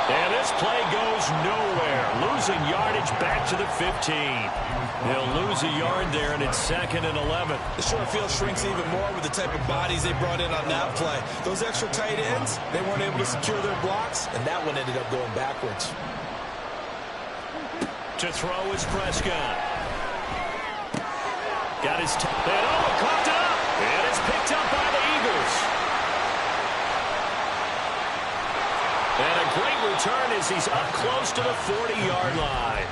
And this play goes nowhere. Losing yardage back to the 15. They'll lose a yard there, and it's 2nd and 11. The short field shrinks even more with the type of bodies they brought in on that play. Those extra tight ends, they weren't able to secure their blocks, and that one ended up going backwards. To throw is Prescott. Got his and coughed it up. And it's picked up by the Eagles. And a great return as he's up close to the 40-yard line.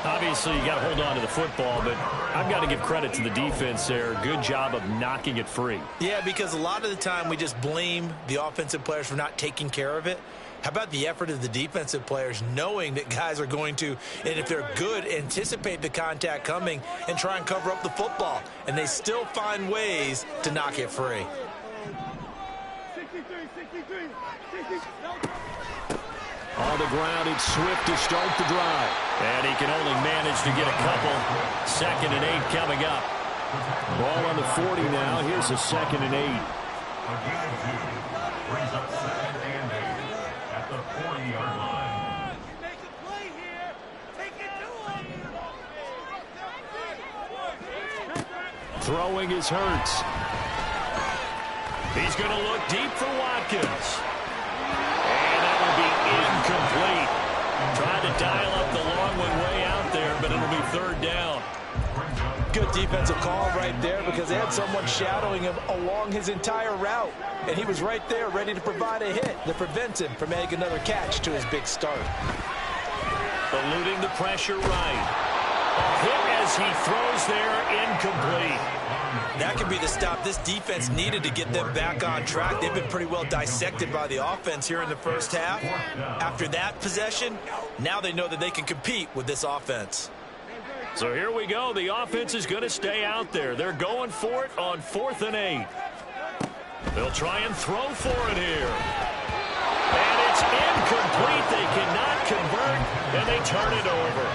Obviously, you got to hold on to the football, but I've got to give credit to the defense there. Good job of knocking it free. Yeah, because a lot of the time we just blame the offensive players for not taking care of it. How about the effort of the defensive players knowing that guys are going to, and if they're good, anticipate the contact coming and try and cover up the football. And they still find ways to knock it free. On the ground, it's Swift to start the drive. And he can only manage to get a couple. 2nd and 8 coming up. Ball on the 40 now. Here's a 2nd and 8. A gain of 2 brings up 2nd and 8 at the 40-yard line. Make a play here. Take it to him. Throwing is Hurts. He's going to look deep for Watkins. Incomplete. Tried to dial up the long one way out there, but it'll be 3rd down. Good defensive call right there because they had someone shadowing him along his entire route. And he was right there ready to provide a hit that prevents him from making another catch to his big start. Eluding the pressure right. A hit as he throws there, incomplete. That could be the stop this defense needed to get them back on track. They've been pretty well dissected by the offense here in the first half. After that possession, now they know that they can compete with this offense. So here we go. The offense is going to stay out there. They're going for it on 4th and 8. They'll try and throw for it here. And it's incomplete. They cannot convert, and they turn it over.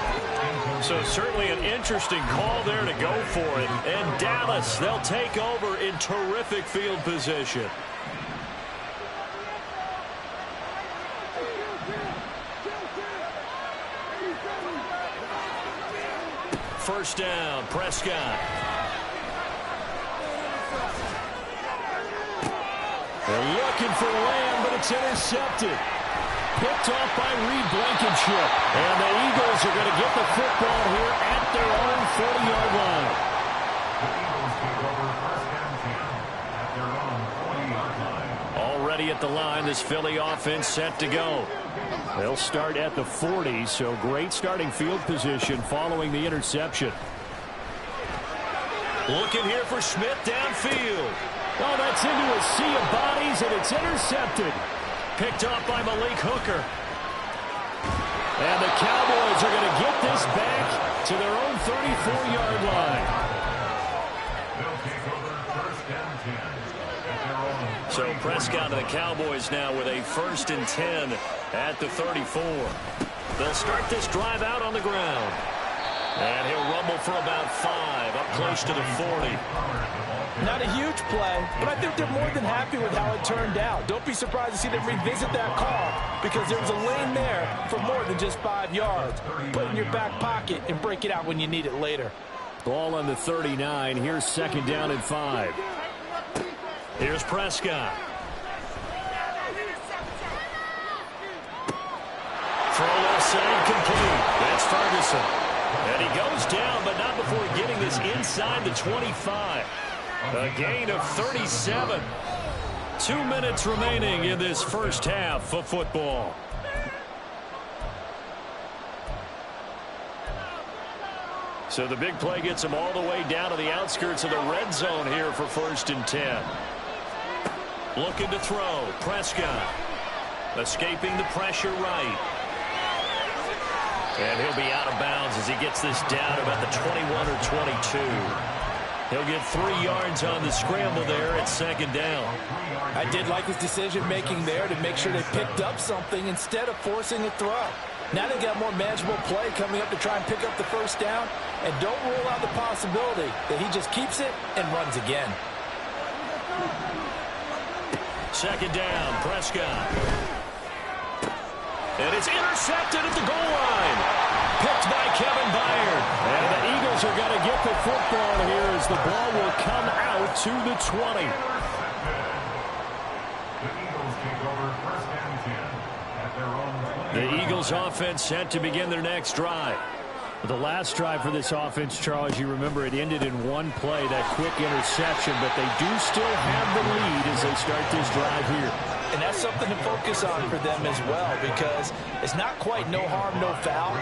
So certainly an interesting call there to go for it. And Dallas, they'll take over in terrific field position. First down, Prescott. They're looking for Lamb, but it's intercepted. Picked off by Reed Blankenship. And the Eagles are going to get the football here at their own 40-yard line. The Eagles take over 1st and 10 at their own 40-yard line. Already at the line, this Philly offense set to go. They'll start at the 40, so great starting field position following the interception. Looking here for Smith downfield. Oh, that's into a sea of bodies, and it's intercepted. Picked off by Malik Hooker. And the Cowboys are going to get this back to their own 34-yard line. They'll take over 1st and 10 at their own. So Prescott and the Cowboys now with a 1st and 10 at the 34. They'll start this drive out on the ground. And he'll rumble for about 5, up close to the 40. Not a huge play, but I think they're more than happy with how it turned out. Don't be surprised to see them revisit that call because there was a lane there for more than just 5 yards. Put it in your back pocket and break it out when you need it later. Ball on the 39. Here's 2nd down and 5. Here's Prescott. Throws incomplete. That's Ferguson. And he goes down, but not before getting this inside the 25. A gain of 37. 2 minutes remaining in this first half of football. So the big play gets him all the way down to the outskirts of the red zone here for 1st and 10. Looking to throw. Prescott. Escaping the pressure right. And he'll be out of bounds as he gets this down about the 21 or 22. He'll get 3 yards on the scramble there at 2nd down. I did like his decision-making there to make sure they picked up something instead of forcing a throw. Now they got more manageable play coming up to try and pick up the 1st down. And don't rule out the possibility that he just keeps it and runs again. 2nd down, Prescott. And it's intercepted at the goal line. Picked by Kevin Byard. And the Eagles are going to get the football here as the ball will come out to the 20. The Eagles take over 1st and 10 at their own 20. The Eagles offense set to begin their next drive. The last drive for this offense, Charles, you remember it ended in one play, that quick interception, but they do still have the lead as they start this drive here. And that's something to focus on for them as well, because it's not quite no harm, no foul.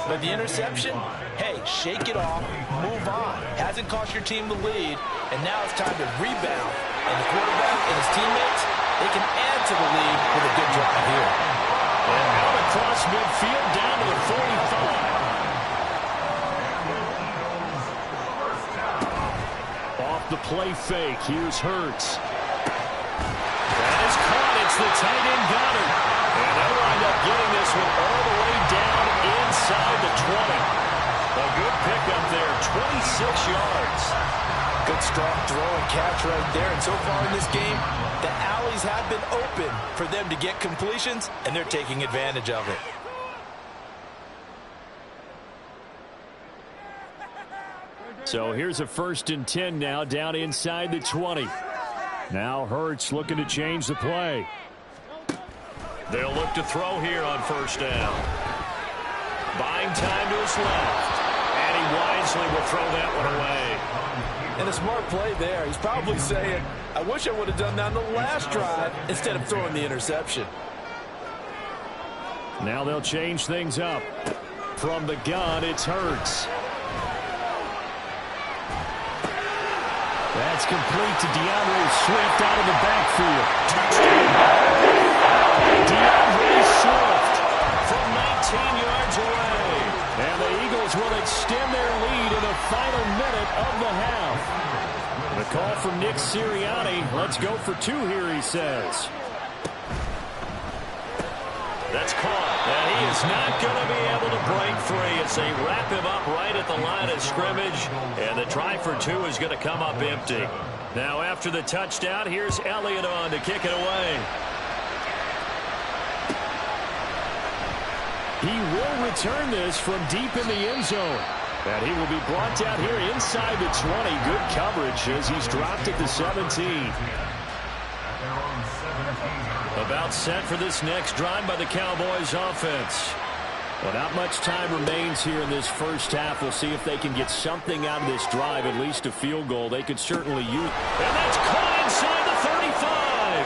But the interception, hey, shake it off, move on. Hasn't cost your team the lead, and now it's time to rebound. And the quarterback and his teammates, they can add to the lead with a good drive here. And out across midfield down to the 45. Off the play fake, here's Hurts. That is caught. It's the tight end Goddard. And they'll wind up getting this one all the way down inside the 20. A good pickup there, 26 yards. Good strong throw and catch right there. And so far in this game, the alleys have been open for them to get completions, and they're taking advantage of it. So here's a 1st and 10 now down inside the 20. Now Hurts looking to change the play. They'll look to throw here on 1st down. Buying time to his left. And he wisely will throw that one away. And a smart play there. He's probably saying, I wish I would have done that on the last drive instead of throwing the interception. Now they'll change things up. From the gun, it's Hurts. That's complete to DeAndre Swift out of the backfield. DeAndre Swift from 19 yards away. And the Eagles will extend their lead in the final minute of the half. The call from Nick Sirianni. Let's go for 2 here, he says. That's caught. And he is not going to be able to break free as they wrap him up right at the line of scrimmage. And the try for 2 is going to come up empty. Now after the touchdown, here's Elliott on to kick it away. He will return this from deep in the end zone. And he will be brought down here inside the 20. Good coverage as he's dropped at the 17. About set for this next drive by the Cowboys offense. Well, not much time remains here in this first half. We'll see if they can get something out of this drive, at least a field goal. They could certainly use. And that's caught inside the 35.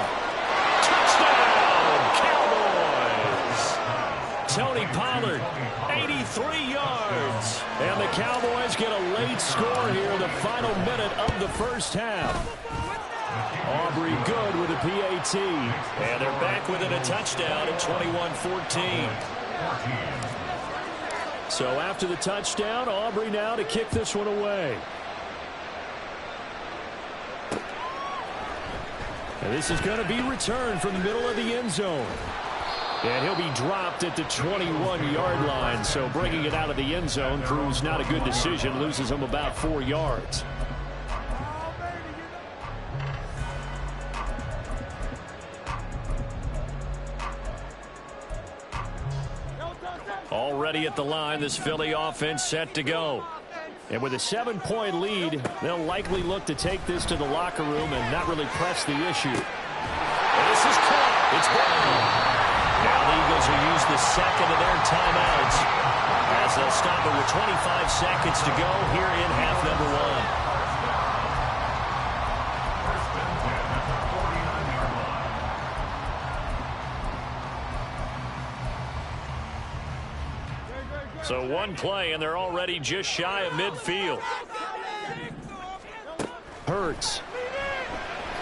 Touchdown, Cowboys. Tony Pollard, 83 yards. And the Cowboys get a late score here in the final minute of the first half. Aubrey good with a PAT. And they're back within a touchdown at 21-14. So after the touchdown, Aubrey now to kick this one away. And this is going to be returned from the middle of the end zone. And he'll be dropped at the 21-yard line. So bringing it out of the end zone proves not a good decision. Loses him about 4 yards. Already at the line, this Philly offense set to go. And with a 7-point lead, they'll likely look to take this to the locker room and not really press the issue. And this is caught. It's Brown. Now the Eagles will use the second of their timeouts as they'll stop it with 25 seconds to go here in half number 1. So one play, and they're already just shy of midfield. Hurts.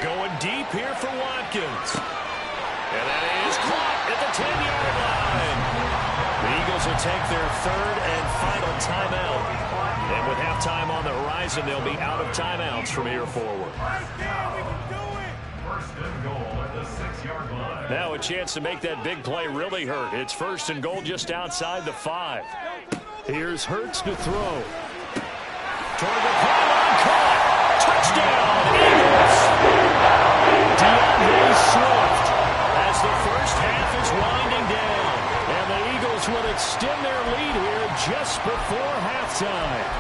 Going deep here for Watkins. And that is caught at the 10-yard line. The Eagles will take their third and final timeout. And with halftime on the horizon, they'll be out of timeouts from here forward. First and goal at the 6-yard line. Now a chance to make that big play really hurt. It's first and goal just outside the 5. Here's Hurts to throw. Toward the pylon, caught. Touchdown, Eagles. DeAndre Swift as the first half is winding down. And the Eagles will extend their lead here just before halftime.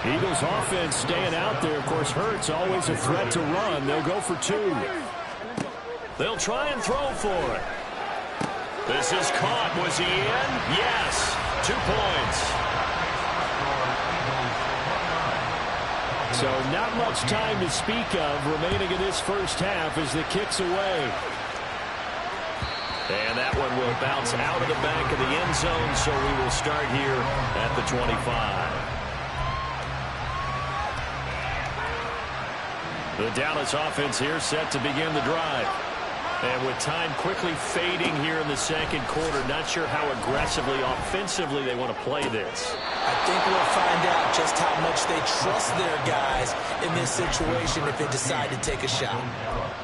Eagles offense staying out there. Of course, Hurts always a threat to run. They'll go for 2. They'll try and throw for it. This is caught. Was he in? Yes. 2 points. So not much time to speak of remaining in this first half as the kick's away. And that one will bounce out of the back of the end zone, so we will start here at the 25. The Dallas offense here set to begin the drive. And with time quickly fading here in the second quarter, not sure how aggressively, offensively they want to play this. I think we'll find out just how much they trust their guys in this situation if they decide to take a shot.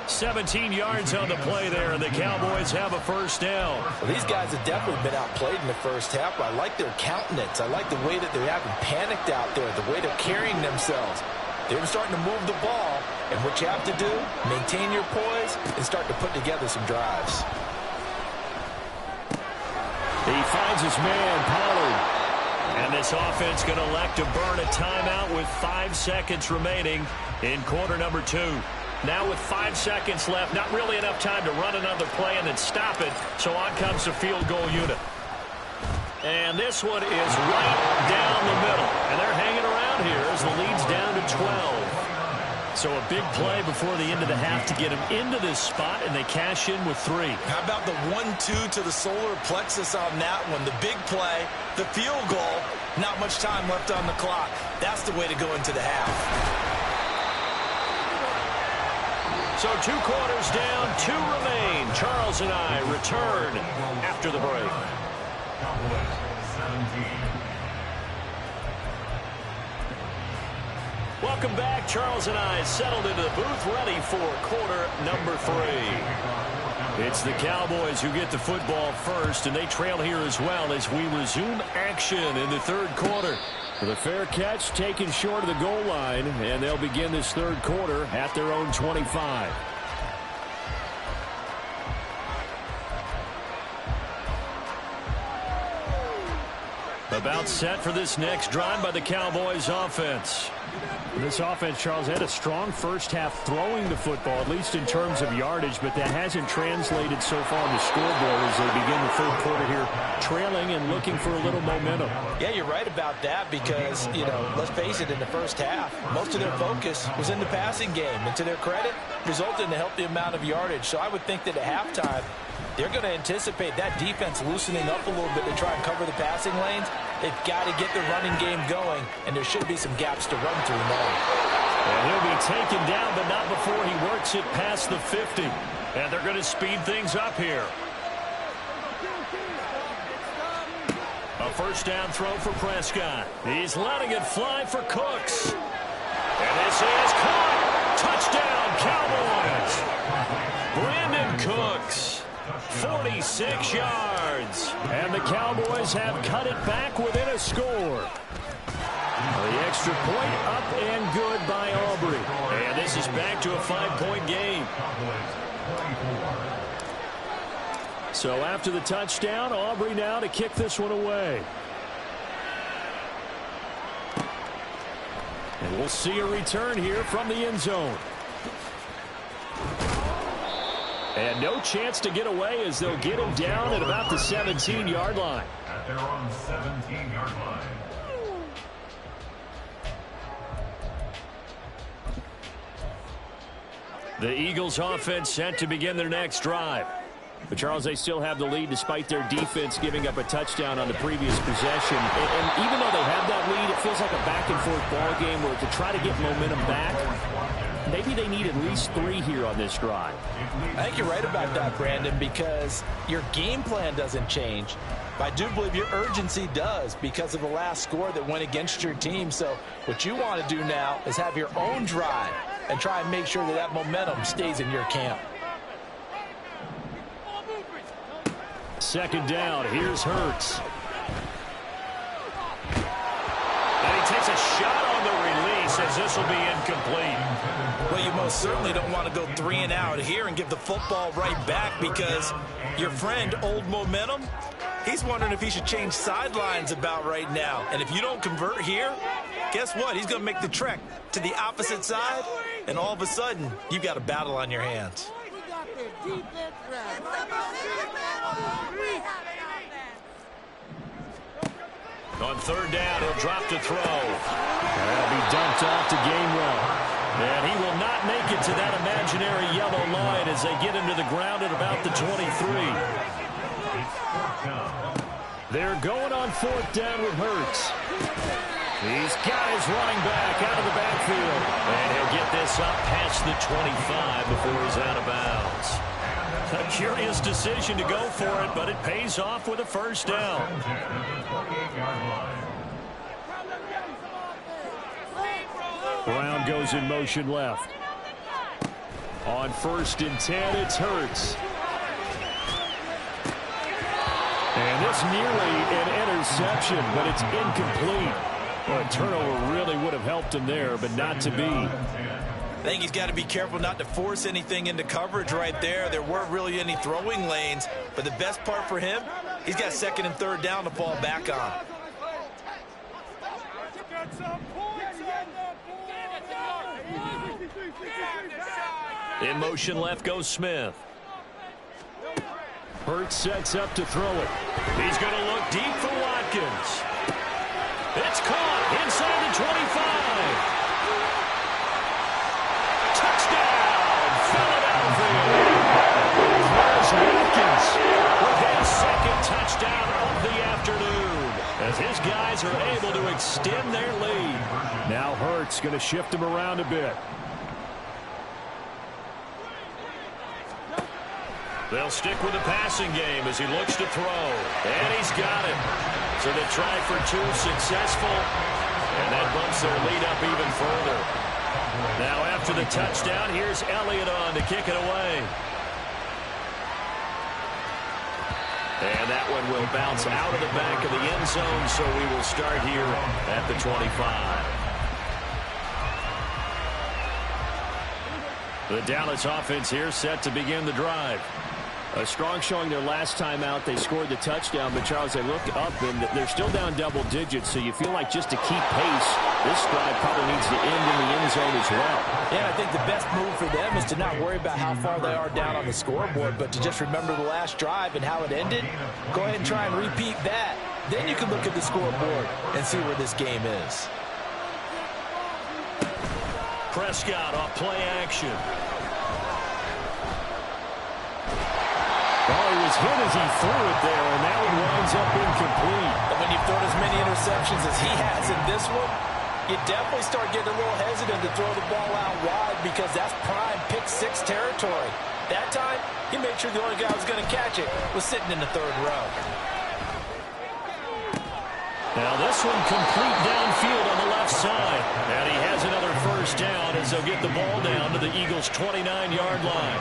17 yards on the play there, and the Cowboys have a first down. Well, these guys have definitely been outplayed in the first half. I like their countenance. I like the way that they haven't panicked out there, the way they're carrying themselves. They're starting to move the ball, and what you have to do, maintain your poise and start to put together some drives. He finds his man, Pollard. And this offense going to elect to burn a timeout with 5 seconds remaining in quarter number 2. Now with 5 seconds left, not really enough time to run another play and then stop it, so on comes the field goal unit. And this one is right down the middle. And they're hanging around here as the lead's down to 12. So a big play before the end of the half to get them into this spot, and they cash in with 3. How about the 1-2 to the solar plexus on that one? The big play, the field goal, not much time left on the clock. That's the way to go into the half. So 2 quarters down, 2 remain. Charles and I return after the break. Cowboys 17. Welcome back. Charles and I settled into the booth, ready for quarter number 3. It's the Cowboys who get the football first, and they trail here as well as we resume action in the third quarter. The fair catch taken short of the goal line, and they'll begin this third quarter at their own 25. About set for this next drive by the Cowboys offense. This offense, Charles, had a strong first half throwing the football, at least in terms of yardage, but that hasn't translated so far on the scoreboard as they begin the third quarter here, trailing and looking for a little momentum. Yeah, you're right about that because, let's face it, in the first half, most of their focus was in the passing game. And to their credit, resulted in a healthy amount of yardage. So I would think that at halftime, they're going to anticipate that defense loosening up a little bit to try and cover the passing lanes. They've got to get the running game going, and there should be some gaps to run through now. And he'll be taken down, but not before he works it past the 50. And they're going to speed things up here. A first down throw for Prescott. He's letting it fly for Cooks. And this is caught. Touchdown, Cowboys. Brandon Cooks. 46 yards. And the Cowboys have cut it back within a score. The extra point up and good by Aubrey. And this is back to a 5-point game. So after the touchdown, Aubrey now to kick this one away. And we'll see a return here from the end zone. And no chance to get away as they'll get him down at about the 17-yard line. At their own 17-yard line. The Eagles offense set to begin their next drive. But, Charles, they still have the lead despite their defense giving up a touchdown on the previous possession. And even though they have that lead, it feels like a back-and-forth ball game where to try to get momentum back, maybe they need at least 3 here on this drive. I think you're right about that, Brandon, because your game plan doesn't change. But I do believe your urgency does because of the last score that went against your team. So what you want to do now is have your own drive and try and make sure that that momentum stays in your camp. Second down, here's Hurts. And he takes a shot on the release as this will be incomplete. Well, you most certainly don't want to go 3 and out here and give the football right back because your friend, Old Momentum, he's wondering if he should change sidelines about right now. And if you don't convert here, guess what? He's going to make the trek to the opposite side, and all of a sudden, you've got a battle on your hands. On third down, he'll drop to throw. That'll be dumped off to Gainwell. And he will not make it to that imaginary yellow line as they get him to the ground at about the 23. They're going on fourth down with Hurts. He's got his running back out of the backfield. And he'll get this up past the 25 before he's out of bounds. A curious decision to go for it, but it pays off with a first down. Brown goes in motion left. On 1st and 10, it's Hurts. And this nearly an interception, but it's incomplete. Well, a turnover really would have helped him there, but not to be. I think he's got to be careful not to force anything into coverage right there. There weren't really any throwing lanes, but the best part for him, he's got 2nd and 3rd down to fall back on. In motion left goes Smith. Hurts sets up to throw it. He's going to look deep for Watkins. It's caught inside the 25. Touchdown, Philadelphia. There's Watkins with his 2nd touchdown of the afternoon as his guys are able to extend their lead. Now Hurts going to shift him around a bit. They'll stick with the passing game as he looks to throw. And he's got it. So they try for 2 successful. And that bumps their lead up even further. Now after the touchdown, here's Elliott on to kick it away. And that one will bounce out of the back of the end zone, so we will start here at the 25. The Dallas offense here set to begin the drive. A strong showing their last time out. They scored the touchdown, but, Charles, they look up, and they're still down double digits, so you feel like just to keep pace, this drive probably needs to end in the end zone as well. Yeah, I think the best move for them is to not worry about how far they are down on the scoreboard, but to just remember the last drive and how it ended. Go ahead and try and repeat that. Then you can look at the scoreboard and see where this game is. Prescott off play action. Oh, he was hit as he threw it there, and that one winds up incomplete. And when you've thrown as many interceptions as he has in this one, you definitely start getting a little hesitant to throw the ball out wide because that's prime pick-6 territory. That time, he made sure the only guy who was going to catch it was sitting in the 3rd row. Now this one complete downfield on the left side. And he has another first down as they'll get the ball down to the Eagles' 29-yard line.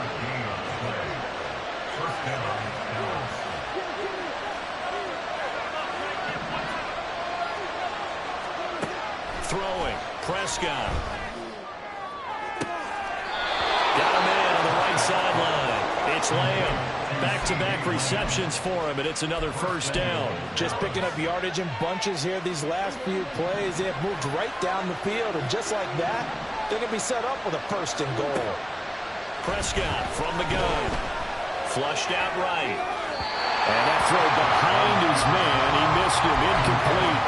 Throwing, Prescott. Got him in on the right sideline. It's Lamb. Back-to-back receptions for him, and it's another first down. Just picking up yardage in bunches here these last few plays. They have moved right down the field, and just like that, they're going to be set up with a 1st and goal. Prescott from the gun. Flushed out right. And that throw behind his man. He missed him. Incomplete.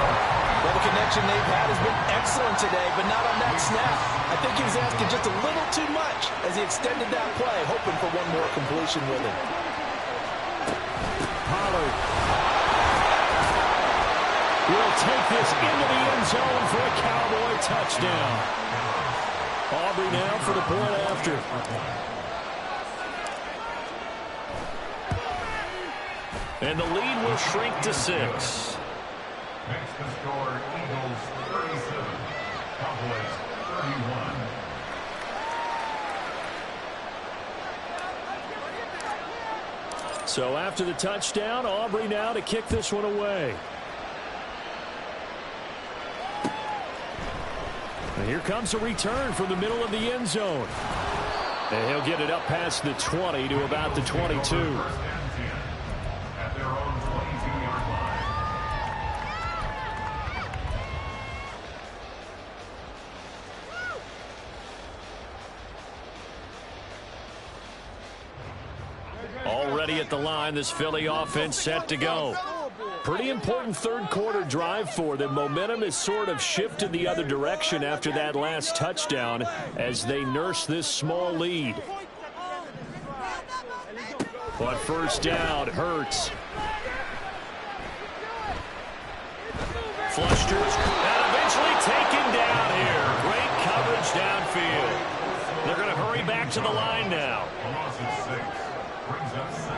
Well, the connection they've had has been excellent today, but not on that snap. I think he was asking just a little too much as he extended that play, hoping for one more completion with it. Pollard will take this into the end zone for a Cowboy touchdown. Aubrey now for the point after. And the lead will shrink to 6. Next to score, Eagles 37, Cowboys 31. So after the touchdown, Aubrey now to kick this one away. And here comes a return from the middle of the end zone. And he'll get it up past the 20 to about the 22. At their own 22-yard line. Already at the line, this Philly offense set to go. Pretty important third quarter drive for them. Momentum has sort of shifted the other direction after that last touchdown as they nurse this small lead. But first down, Hurts. Flushed and eventually taken down here. Great coverage downfield. They're going to hurry back to the line now.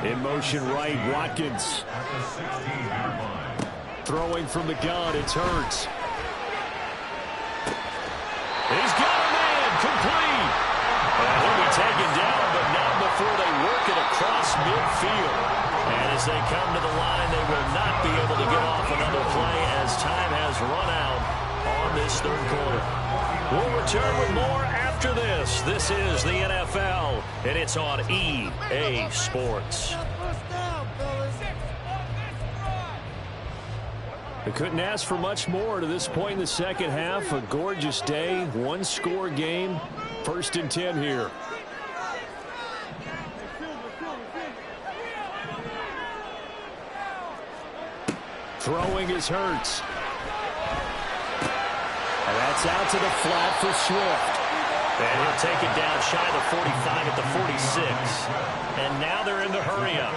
In motion right, Watkins. Throwing from the gun, it's Hurts. He's got a man, complete. And he'll be taken down, but not before they work it across midfield. And as they come to the line, they will not be able to get off another play as time has run out on this third quarter. We'll return with more after this. This is the NFL, and it's on EA Sports. They couldn't ask for much more to this point in the second half. A gorgeous day, one-score game. 1st and 10 here. Throwing is Hurts. And that's out to the flat for Swift. And he'll take it down shy of the 45 at the 46. And now they're in the hurry-up.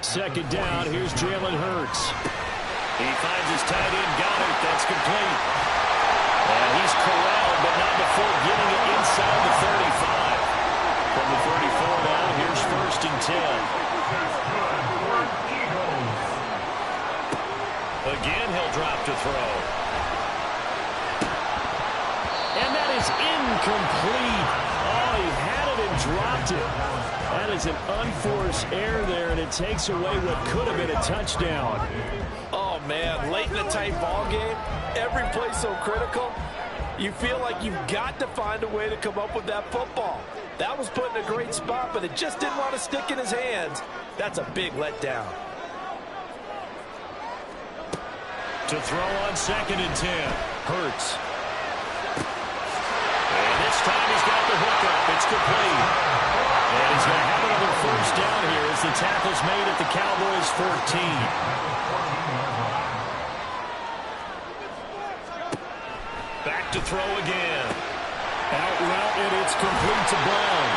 Second down, here's Jalen Hurts. He finds his tight end, Goddard. That's complete. And he's corralled, but not before getting it inside the 35. From the 34 now, here's 1st and 10. Again, he'll drop to throw. And that is incomplete. Oh, he had it and dropped it. That is an unforced error there, and it takes away what could have been a touchdown. Oh, man, late in a tight ball game, every play so critical, you feel like you've got to find a way to come up with that football. That was put in a great spot, but it just didn't want to stick in his hands. That's a big letdown. To throw on 2nd and 10, Hurts. And this time he's got the hookup. It's complete. And he's going to have another first down here as the tackle's made at the Cowboys' 14. Back to throw again. Out route, and it's complete to Brown.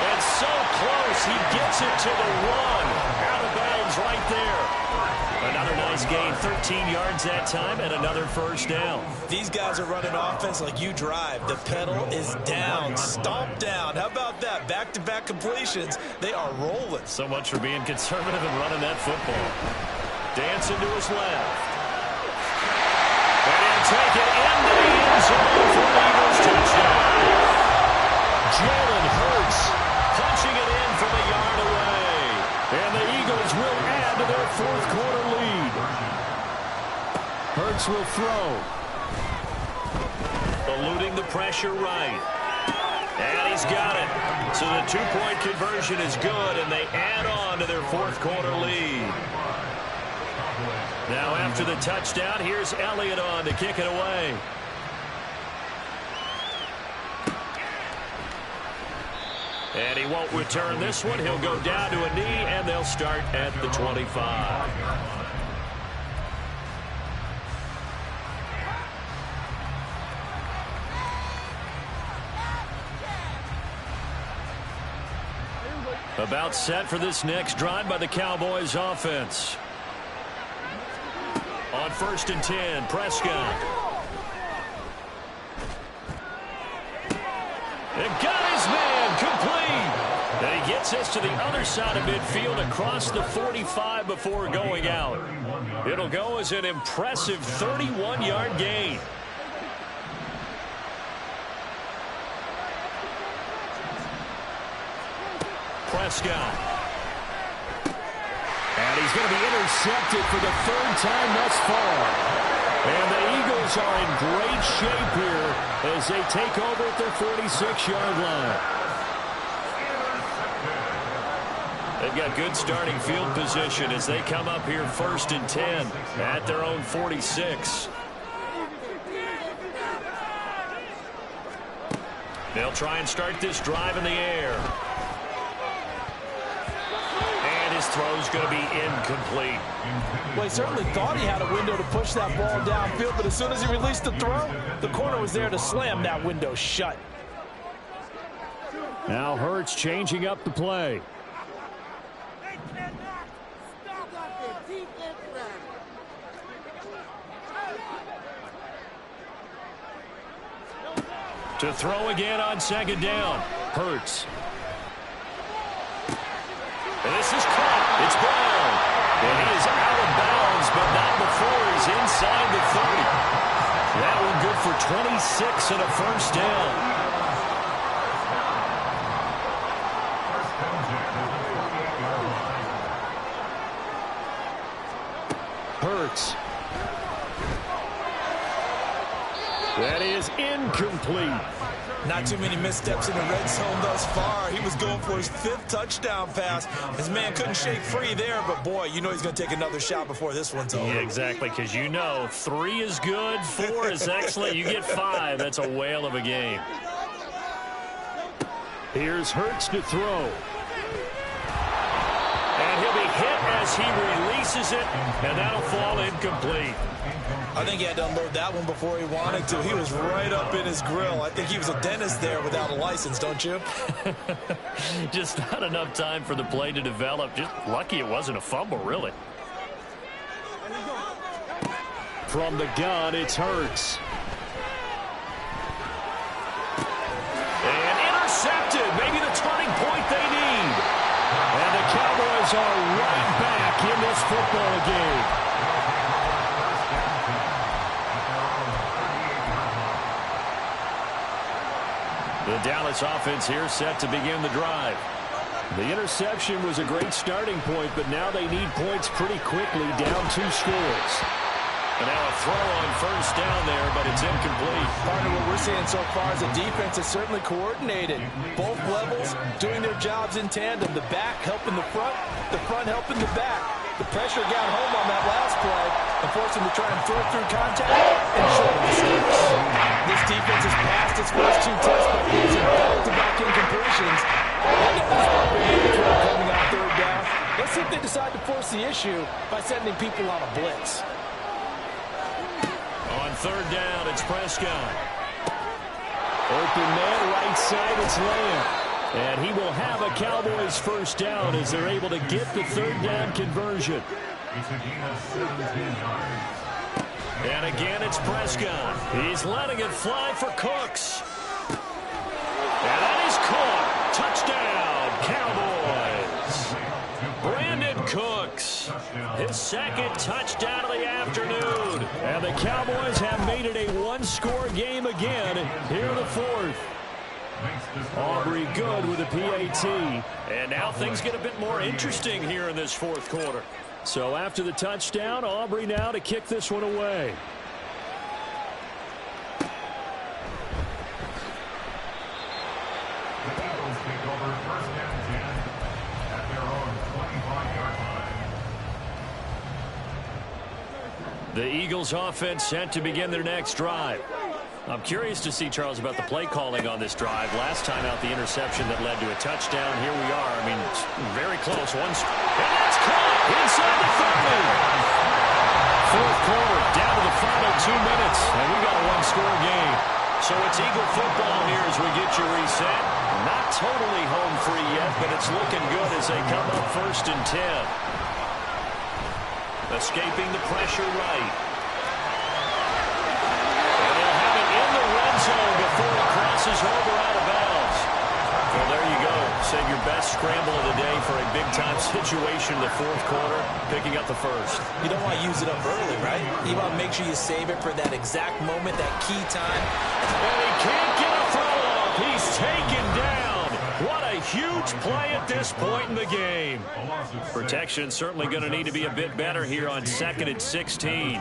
And so close, he gets it to the 1. Out of bounds right there. Another nice gain, 13 yards that time, and another first down. These guys are running offense like you drive. The pedal is down, stomp down. How about that? Back-to-back completions. They are rolling. So much for being conservative and running that football. Dancing to his left. And he'll take it into the end zone for an Eagles touchdown. Jalen Hurts punching it in from a yard away. And the Eagles will add to their 4th quarter lead. Hurts will throw. Eluding the pressure right. And he's got it. So the 2-point conversion is good, and they add on to their 4th quarter lead. Now after the touchdown, here's Elliott on to kick it away. And he won't return this one. He'll go down to a knee, and they'll start at the 25. About set for this next drive by the Cowboys offense. On 1st and 10, Prescott. And got his man complete. And he gets us to the other side of midfield across the 45 before going out. It'll go as an impressive 31-yard gain. Prescott. And he's going to be intercepted for the 3rd time thus far. And the Eagles are in great shape here as they take over at their 46-yard line. They've got good starting field position as they come up here 1st and 10 at their own 46. They'll try and start this drive in the air. His throw's going to be incomplete. Well, he certainly thought he had a window to push that ball downfield, but as soon as he released the throw, the corner was there to slam that window shut. Now Hurts changing up the play. To throw again on 2nd down. Hurts. And this is caught. It's Brown. And he is out of bounds, but not before he's inside the 30. That one good for 26 and a 1st down. Hurts. That is incomplete. Not too many missteps in the red zone thus far. He was going for his 5th touchdown pass. His man couldn't shake free there, but boy, you know he's going to take another shot before this one's over. Yeah, exactly, because you know 3 is good, 4 is excellent. You get 5. That's a whale of a game. Here's Hurts to throw. And he'll be hit as he releases it, and that'll fall incomplete. I think he had to unload that one before he wanted to. He was right up in his grill. I think he was a dentist there without a license, don't you? Just not enough time for the play to develop. Just lucky it wasn't a fumble, really. From the gun, it's Hurts. And intercepted. Maybe the turning point they need. And the Cowboys are right back in this football game. The Dallas offense here set to begin the drive. The interception was a great starting point, but now they need points pretty quickly, down 2 scores. And now a throw on 1st down there, but it's incomplete. Partner, what we're seeing so far is the defense is certainly coordinated. Both levels doing their jobs in tandem. The back helping the front helping the back. The pressure got home on that last play and forced him to try and throw through contact and short mistakes. This defense has passed its first 2 tests by forcing back-to-back incompletions. And if there's coming on 3rd down, let's see if they decide to force the issue by sending people on a blitz. On 3rd down, it's Prescott. Open man, right side, it's Lamb. And he will have a Cowboys 1st down as they're able to get the 3rd down conversion. And again, it's Prescott. He's letting it fly for Cooks. And that is caught. Touchdown, Cowboys. Brandon Cooks, his 2nd touchdown of the afternoon. And the Cowboys have made it a 1-score game again here in the 4th. Aubrey good with a PAT. And now things get a bit more interesting here in this 4th quarter. So after the touchdown, Aubrey now to kick this one away. The Eagles take over 1st and 10 at their own 25-yard line. The Eagles offense set to begin their next drive. I'm curious to see, Charles, about the play calling on this drive. Last time out, the interception that led to a touchdown. Here we are. I mean, very close. And that's caught inside the 30. Fourth quarter, down to the final 2 minutes, and we got a one-score game. So it's Eagle football here as we get you reset. Not totally home free yet, but it's looking good as they come up 1st and 10. Escaping the pressure right. And they'll have it in the red zone before it crosses over out of bounds. Well, there you go. Save your best scramble of the day for a big-time situation in the fourth quarter, picking up the first. You don't want to use it up early, right? You want to make sure you save it for that exact moment, that key time. And he can't get a throw off. He's taken down. What a huge play at this point in the game. Protection certainly going to need to be a bit better here on 2nd and 16.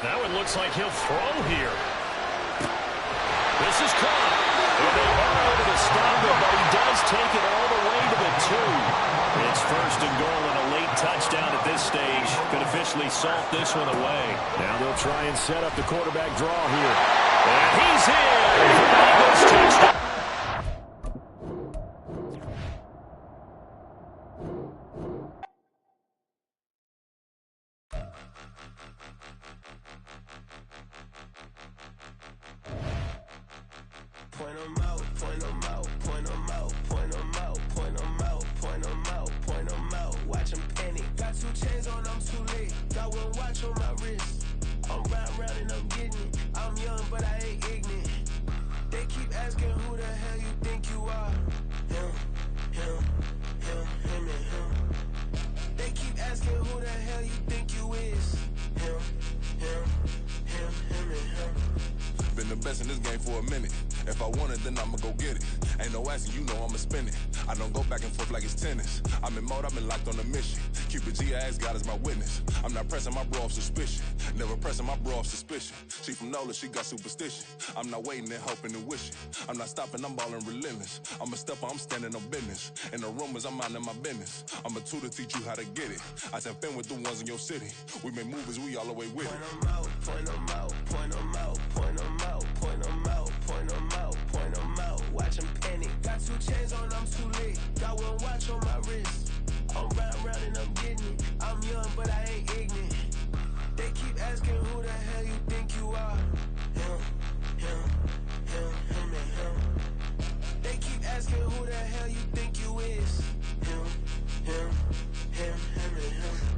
Now it looks like he'll throw here. This is caught. And they are able to stop him, but he does take it all the way to the 2. It's 1st and goal and a late touchdown at this stage. Could officially salt this one away. Now they'll try and set up the quarterback draw here. And he's in. Eagles touchdown. Point 'em out, point 'em out, point 'em out, point 'em out, point 'em out, point 'em out, point 'em out. Watch 'em panic. Got 2 chains on, I'm too late. Got 1 watch on my wrist. I'm round and I'm getting it. I'm young, but I ain't ignorant. They keep asking who the hell you think you are. Him, and him. They keep asking who the hell you think you is. Him, and him. Been the best in this game for a minute. If I want it, then I'ma go get it. Ain't no asking, you know I'ma spin it. I don't go back and forth like it's tennis. I'm in mode, I've been locked on a mission. Cupid G, I ask God as my witness. I'm not pressing my bro off suspicion. Never pressing my bro off suspicion. She from NOLA, she got superstition. I'm not waiting and hoping and wishing. I'm not stopping, I'm balling relentless. I'm a stepper, I'm standing on business. In the rumors, I'm minding my business. I'm a tutor, teach you how to get it. I tap in with the ones in your city. We make movies, we all the way with it. Point 'em out, point 'em out, point 'em out, point 'em out, point 'em out, point 'em out, point 'em out. Watch 'em panic. Got 2 chains on, I'm too late. Got 1 watch on my wrist. I'm round and I'm getting it. I'm young, but I ain't ignorant. They keep asking who the hell you think you are. Him, and him. They keep asking who the hell you think you is. Him, and him.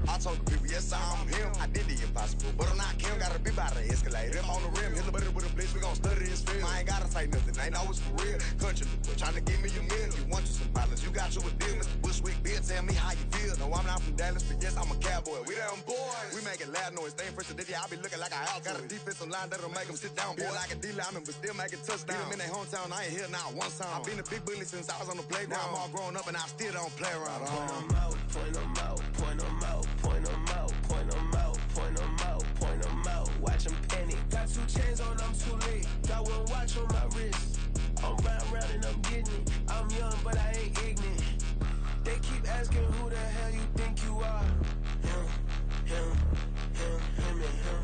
I told the people, yes, I'm him. I did the impossible, but I'm not Kim. Gotta be by the escalator. I'm on the rim, hit a buddy with a blitz. We gon' study this film. I ain't gotta say nothing, ain't know it's for real. Country people trying to give me a meal. You want you some violence, you got you a deal. Mr. Bushwick, Bill, tell me how you feel. No, I'm not from Dallas, but yes, I'm a cowboy. We them boys. We make it loud noise. Stay fresh today, I be looking like a house. Got a defensive line that'll make them sit down. Feel like a D-lineman, but still make it touchdown. Beat them in their hometown, I ain't here now one time. I've been a big bully since I was on the playground. Now I'm all grown up and I still don't play around. Point 'em out, point 'em out, point 'em out, point 'em out, point 'em out, point 'em out, point 'em out. Watch 'em panic. Got 2 chains on, I'm too late. Got 1 watch on my wrist. I'm round and I'm getting it. I'm young, but I ain't ignorant. They keep asking who the hell you think you are. Him, and him.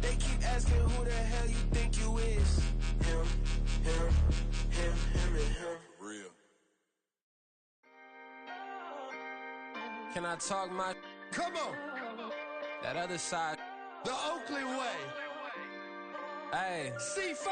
They keep asking who the hell you think you is. Him, and him. Real. Can I talk my? Come on, That other side. the Oakley way. Hey. C5.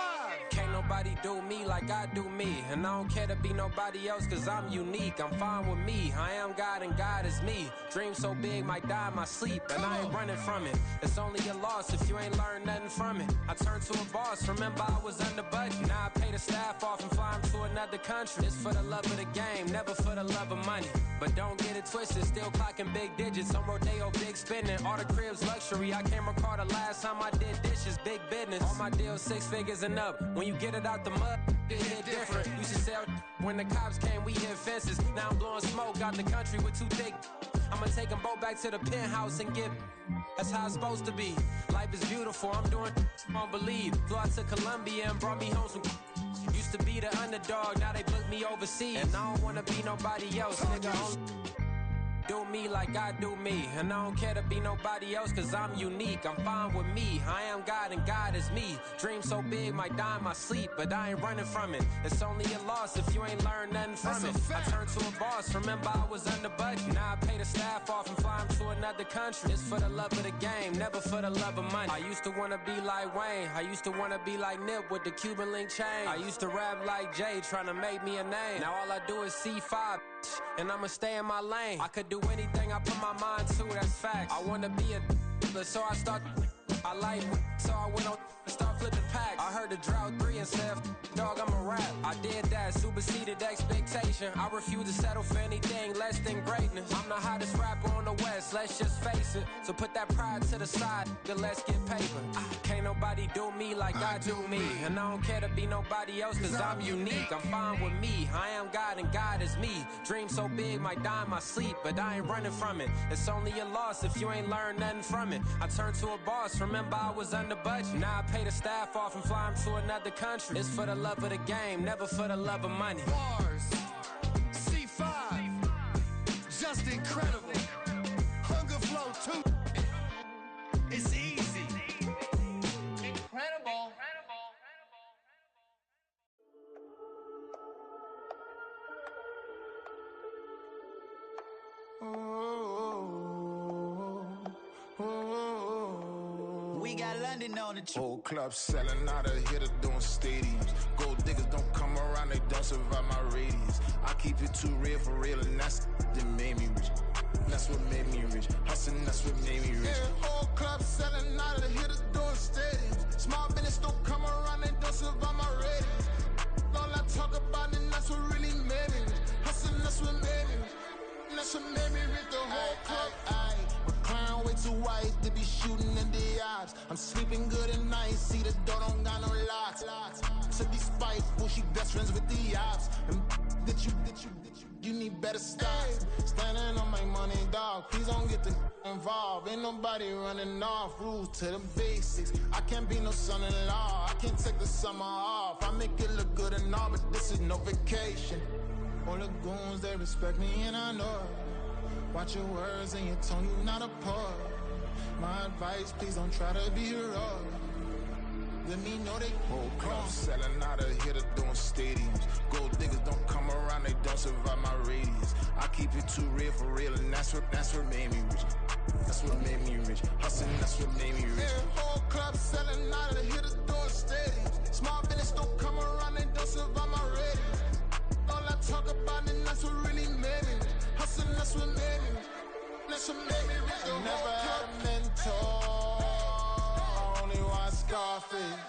Can't nobody do me like I do me. And I don't care to be nobody else cause I'm unique. I'm fine with me. I am God and God is me. Dream so big might die in my sleep. And I ain't running from it. It's only a loss if you ain't learned nothing from it. I turned to a boss. Remember I was under budget. Now I pay the staff off and fly them to another country. It's for the love of the game, never for the love of money. But don't get it twisted, still clocking big digits. On Rodeo, big spending. All the cribs luxury. I can't recall the last time I did dishes, big business. All my deals 6 figures and up. When you get it out the mud, it hit different. Used to sell when the cops came, we hit fences. Now I'm blowing smoke out the country with 2 thick. I'ma take them both back to the penthouse and get. That's how it's supposed to be. Life is beautiful, I'm doing won't believe. Flew out to Colombia and brought me home some. Used to be the underdog, now they book me overseas. And I don't wanna be nobody else, nigga. Do me like I do me. And I don't care to be nobody else, cause I'm unique. I'm fine with me. I am God and God is me. Dream so big, might die in my sleep, but I ain't running from it. It's only a loss if you ain't learned nothing from it. I turned to a boss, remember I was under budget. Now I pay the staff off and fly them to another country. It's for the love of the game, never for the love of money. I used to wanna be like Wayne. I used to wanna be like Nip with the Cuban link chain. I used to rap like Jay, trying to make me a name. Now all I do is C5, and I'ma stay in my lane. I could do anything I put my mind to, that's fact. I wanna be a so I start. I like so I went on and start flipping packs. I heard the drought 3 and said, dog, I'm a rap. I did that, superseded expectation. I refuse to settle for anything less than greatness. I'm the hottest rapper on the West, let's just face it. So put that pride to the side, then let's get paper. Can't nobody do me like I do me. And I don't care to be nobody else, cause I'm unique. I'm fine with me, I am God and God is me. Dream so big, might die in my sleep, but I ain't running from it. It's only a loss if you ain't learned nothing from it. I turned to a boss, remember I was under budget. Now I pay the staff off and fly them to another country. It's for the love of the game, never for the love of money. Bars, C5, just incredible. Hunger flow too. It's easy. Incredible. We got London on the Whole club selling out of hitter doing stadiums. Gold diggers don't come around, they don't survive my radius. I keep it too real for real, and that's that made me rich. That's what made me rich. Hustling, that's what made me rich. Yeah, whole club selling out of hitters doing stadiums. Small business don't come around, they don't survive my radius. All I talk about, and that's what really made me rich. Hustling, that's what made me rich. That's what made me rich. The whole club. Clown way too white to be shooting in the eyes. I'm sleeping good at night, see the door don't got no locks. To be spiteful, she best friends with the ops. And you need better stop. Standing on my money, dog. Please don't get the involved. Ain't nobody running off. Rules to the basics. I can't be no son-in-law. I can't take the summer off. I make it look good and all, but this is no vacation. All the goons, they respect me and I know it. Watch your words and your tone, you not a poet. My advice, please don't try to be heroic. Let me know they whole club selling out of hitter doing stadiums. Gold diggers don't come around, they don't survive my radius. I keep it too real for real, and that's what made me rich. That's what made me rich. Hustling, that's what made me rich. Yeah, whole club selling out of hitters doing stadiums. Small business don't come around, they don't survive my radius. All I talk about, and that's what really made me rich. Hustling, that's what made me rich. That's what made me rich. I never had a mentor, only watch Scarface.